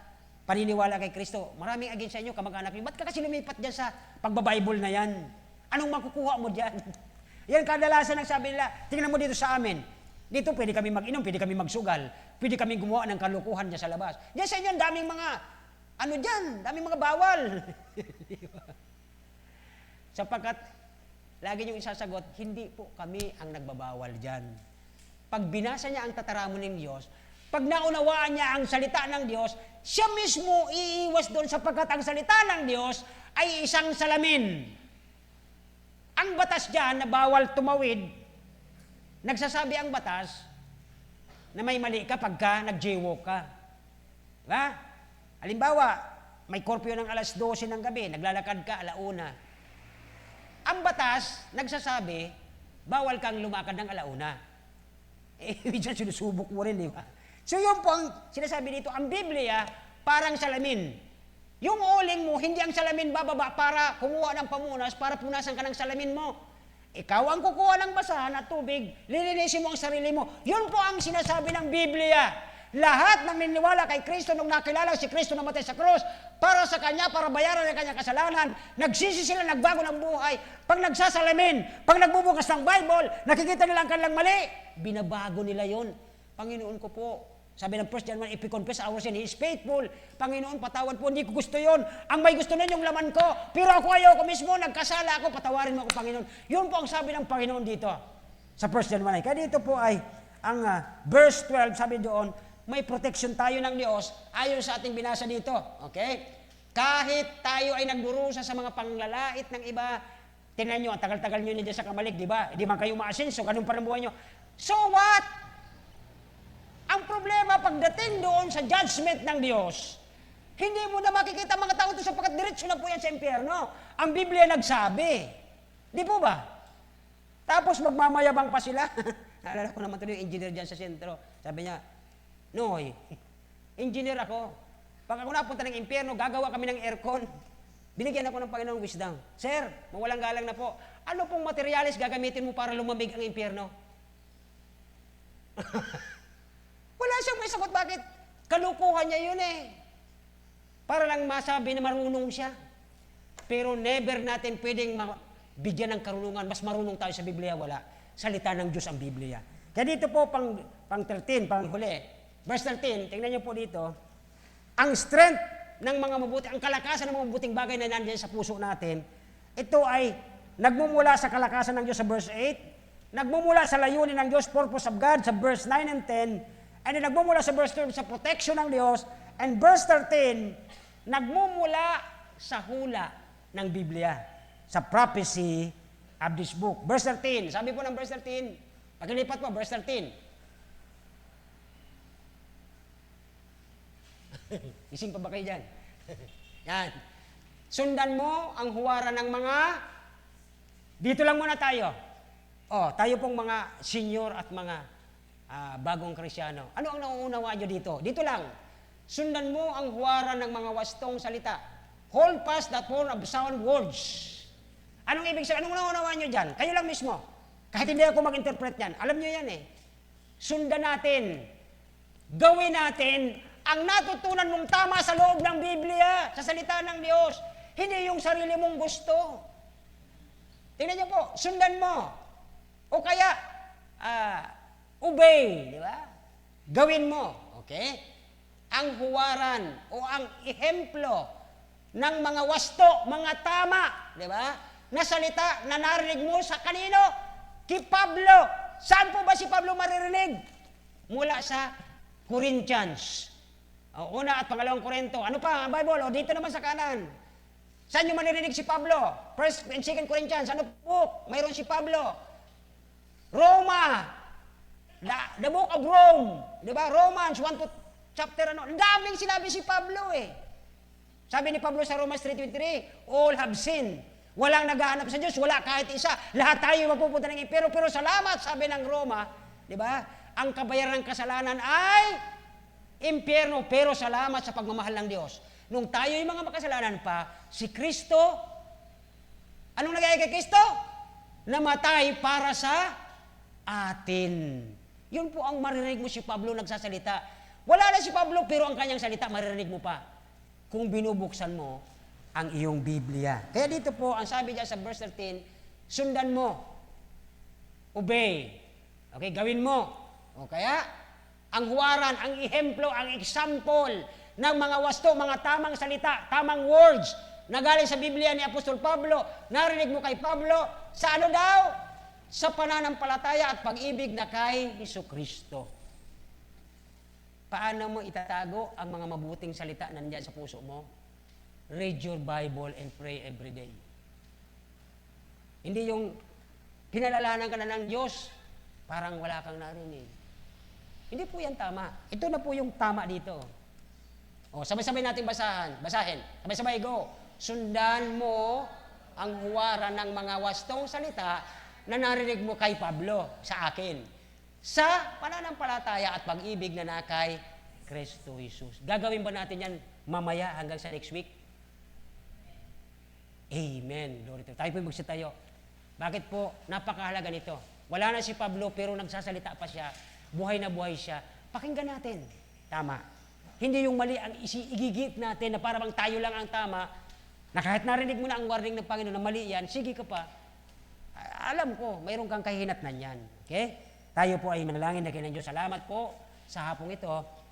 paniniwala kay Kristo, maraming against sa inyo, kamag-anak niyo. Ba't ka kasi lumipat dyan sa pagbabible na yan? Anong makukuha mo dyan? Yan kadalasan ang sabi nila, tingnan mo dito sa amin. Dito pwede kami mag-inom, pwede kami magsugal, pwede kami gumawa ng kalukuhan dyan sa labas. Diyan sa inyo, daming mga, daming mga bawal. Sapagkat, lagi niyong isasagot, hindi po kami ang nagbabawal dyan. Pag binasa niya ang tataramon ng Diyos, pag naunawaan niya ang salita ng Diyos, siya mismo iiwas doon sapagkat ang salita ng Diyos ay isang salamin. Ang batas dyan na bawal tumawid, nagsasabi ang batas na may mali ka pagka nag-jaywalk ka. Diba? Halimbawa, may curfew ng alas 12 ng gabi, naglalakad ka 1:00. Ang batas, nagsasabi, bawal kang lumakad ng 1:00. Minsan sinusubok mo rin, di ba? So yun po ang sinasabi dito, ang Biblia, parang salamin. Yung uling mo, hindi ang salamin bababa para kumuha ng pamunas, para punasan ka ng salamin mo. Ikaw ang kukuha ng basahan at tubig, lilinisin mo ang sarili mo. Yun po ang sinasabi ng Biblia. Lahat ng niniwala kay Kristo nung nakilala si Kristo na matay sa krus, para sa Kanya, para bayaran ang Kanyang kasalanan, nagsisi sila, nagbago ng buhay. Pag nagsasalamin, pag nagbubukas ng Bible, nakikita nila ang kanilang mali, binabago nila yon. Panginoon ko po. Sabi ng 1 John 1, if we confess our sin, He is faithful. Panginoon, patawad po, hindi ko gusto yon. Ang may gusto nun yung laman ko. Pero ako ayoko mismo, nagkasala ako, patawarin mo ako, Panginoon. Yun po ang sabi ng Panginoon dito sa 1 John 1. Kaya dito po ay, ang verse 12, sabi doon, may protection tayo ng Diyos ayon sa ating binasa dito. Okay? Kahit tayo ay nagdurusa sa mga panglalait ng iba, tingnan nyo, ang tagal-tagal nyo niya sa kamalik, di ba? Hindi man kayo maasenso, ganun pa rin buhay nyo. So what? Ang problema, pagdating doon sa judgment ng Diyos, hindi mo na makikita mga tao ito sapagkat diretso na po yan sa impyerno. Ang Biblia nagsabi. Di po ba? Tapos magmamayabang pa sila. Naalala ko naman ito yung engineer dyan sa sentro. Sabi niya, Noy, engineer ako. Pag ako napunta ng impyerno, gagawa kami ng aircon. Binigyan ako ng Panginoong wisdom. Sir, mawalang galang na po. Ano pong materialis gagamitin mo para lumamig ang impyerno? Wala siyang may sagot. Bakit? Kalukuhan niya yun eh. Para lang masabi na marunong siya. Pero never natin pwedeng bigyan ng karunungan. Mas marunong tayo sa Biblia, wala. Salita ng Diyos ang Biblia. Kaya dito po, pang 13, pang huli. Verse 13, tingnan niyo po dito. Ang strength ng mga mabuti, ang kalakasan ng mga mabuting bagay na nandiyan sa puso natin, ito ay nagmumula sa kalakasan ng Diyos sa verse 8, nagmumula sa layunin ng Diyos, purpose of God sa verse 9 and 10, and then nagmumula sa verse 12 sa protection ng Diyos, and verse 13, nagmumula sa hula ng Biblia, sa prophecy of this book. Verse 13, sabi po ng verse 13, pagkalipat po, verse 13. Ising pa ba kayo dyan? Yan. Sundan mo ang huwara ng mga, dito lang muna tayo. Tayo pong mga senior at mga bagong Krisyano. Ano ang nauunawa nyo dito? Dito lang. Sundan mo ang huwara ng mga wastong salita. Hold fast that horn of sound words. Anong ibig sabihin? Anong nauunawa nyo dyan? Kayo lang mismo. Kahit hindi ako mag-interpret yan. Alam nyo yan eh. Sundan natin. Gawin natin ang natutunan mong tama sa loob ng Biblia, sa salita ng Diyos. Hindi yung sarili mong gusto. Tingnan niyo po, sundan mo. O kaya, obey, di ba? Gawin mo, okay? Ang huwaran o ang ehemplo ng mga wasto, mga tama, di ba? Na salita na narinig mo sa kanino? Kay Pablo. Saan po ba si Pablo maririnig? Mula sa Corinthians. Una at pangalawang Korinto. Ano pa ang Bible? Dito naman sa kanan. Saan nyo maririnig si Pablo? 1 and 2 Corinthians. Ano po? Mayroon si Pablo. Roma. The book of Rome. Di ba? Romans 1 to chapter ano. Ang daming sinabi si Pablo eh. Sabi ni Pablo sa Romans 3:23, all have sinned. Walang naghahanap sa Diyos. Wala kahit isa. Lahat tayo mapupunta ng impyerno. Pero salamat, sabi ng Roma. Di ba? Ang kabayaran ng kasalanan ay impyerno, pero salamat sa pagmamahal ng Diyos. Nung tayo yung mga makasalanan pa, si Kristo, anong nagaya kay Kristo? Namatay para sa atin. Yun po ang maririnig mo si Pablo nagsasalita. Wala na si Pablo, pero ang kanyang salita maririnig mo pa. Kung binubuksan mo ang iyong Biblia. Kaya dito po, ang sabi niya sa verse 13, sundan mo. Obey. Okay, gawin mo. O kaya, ang huwaran, ang ehemplo, ang example ng mga wasto, mga tamang salita, tamang words na galing sa Biblia ni Apostol Pablo, narinig mo kay Pablo, sa ano daw? Sa pananampalataya at pag-ibig na kay Jesucristo. Paano mo itatago ang mga mabuting salita na nandiyan sa puso mo? Read your Bible and pray every day. Hindi yung pinalalahanan ka na ng Diyos, parang wala kang narinig. Hindi po yan tama. Ito na po yung tama dito. Sabay-sabay natin basahin. Sabay-sabay, go. Sundan mo ang huwaran ng mga wastong salita na narinig mo kay Pablo, sa akin. Sa pananampalataya at pag-ibig na nakay Kristo Jesus. Gagawin ba natin yan mamaya hanggang sa next week? Amen. Glory to God. Tayo po magsitayo. Bakit po? Napakahalaga nito. Wala na si Pablo pero nagsasalita pa siya. Buhay na buhay siya. Pakinggan natin. Tama. Hindi yung mali ang igigit natin na parang tayo lang ang tama, na kahit narinig mo na ang warning ng Panginoon na mali yan, sige ka pa. Alam ko, mayroon kang kahinatnan yan. Okay? Tayo po ay manalangin na kay ng Diyos. Salamat po sa hapong ito.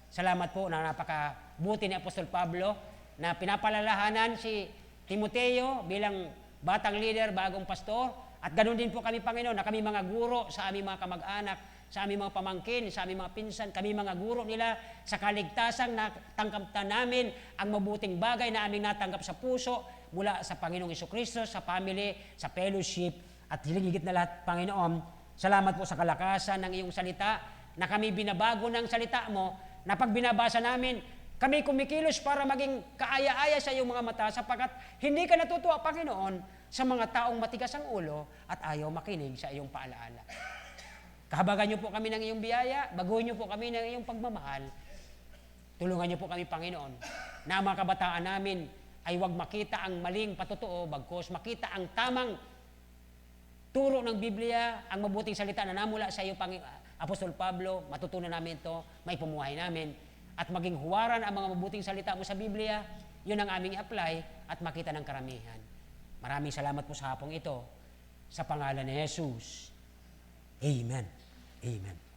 Salamat po na napakabuti ni Apostol Pablo na pinapalalahanan si Timoteo bilang batang leader, bagong pastor. At ganoon din po kami, Panginoon, na kami mga guro sa aming mga kamag-anak, sa aming mga pamangkin, sa aming mga pinsan, kami mga guro nila sa kaligtasang natanggap namin ang mabuting bagay na aming natanggap sa puso mula sa Panginoong Jesucristo, sa family, sa fellowship, at higit na lahat, Panginoon, salamat po sa kalakasan ng iyong salita, na kami binabago ng salita mo, na pag binabasa namin, kami kumikilos para maging kaaya-aya sa iyong mga mata, sapagkat hindi ka natutuwa, Panginoon, sa mga taong matigas ang ulo at ayaw makinig sa iyong paalaala. Kahabagan niyo po kami ng iyong biyaya, baguhin niyo po kami ng iyong pagmamahal. Tulungan niyo po kami, Panginoon, na ang mga kabataan namin ay huwag makita ang maling patotoo, bagkos makita ang tamang turo ng Biblia, ang mabuting salita na namula sa iyo, Apostol Pablo. Matutunan namin ito, may pumuhay namin, at maging huwaran ang mga mabuting salita mo sa Biblia. Yun ang aming apply at makita ng karamihan. Maraming salamat po sa hapong ito. Sa pangalan ni Jesus. Amen. Amen.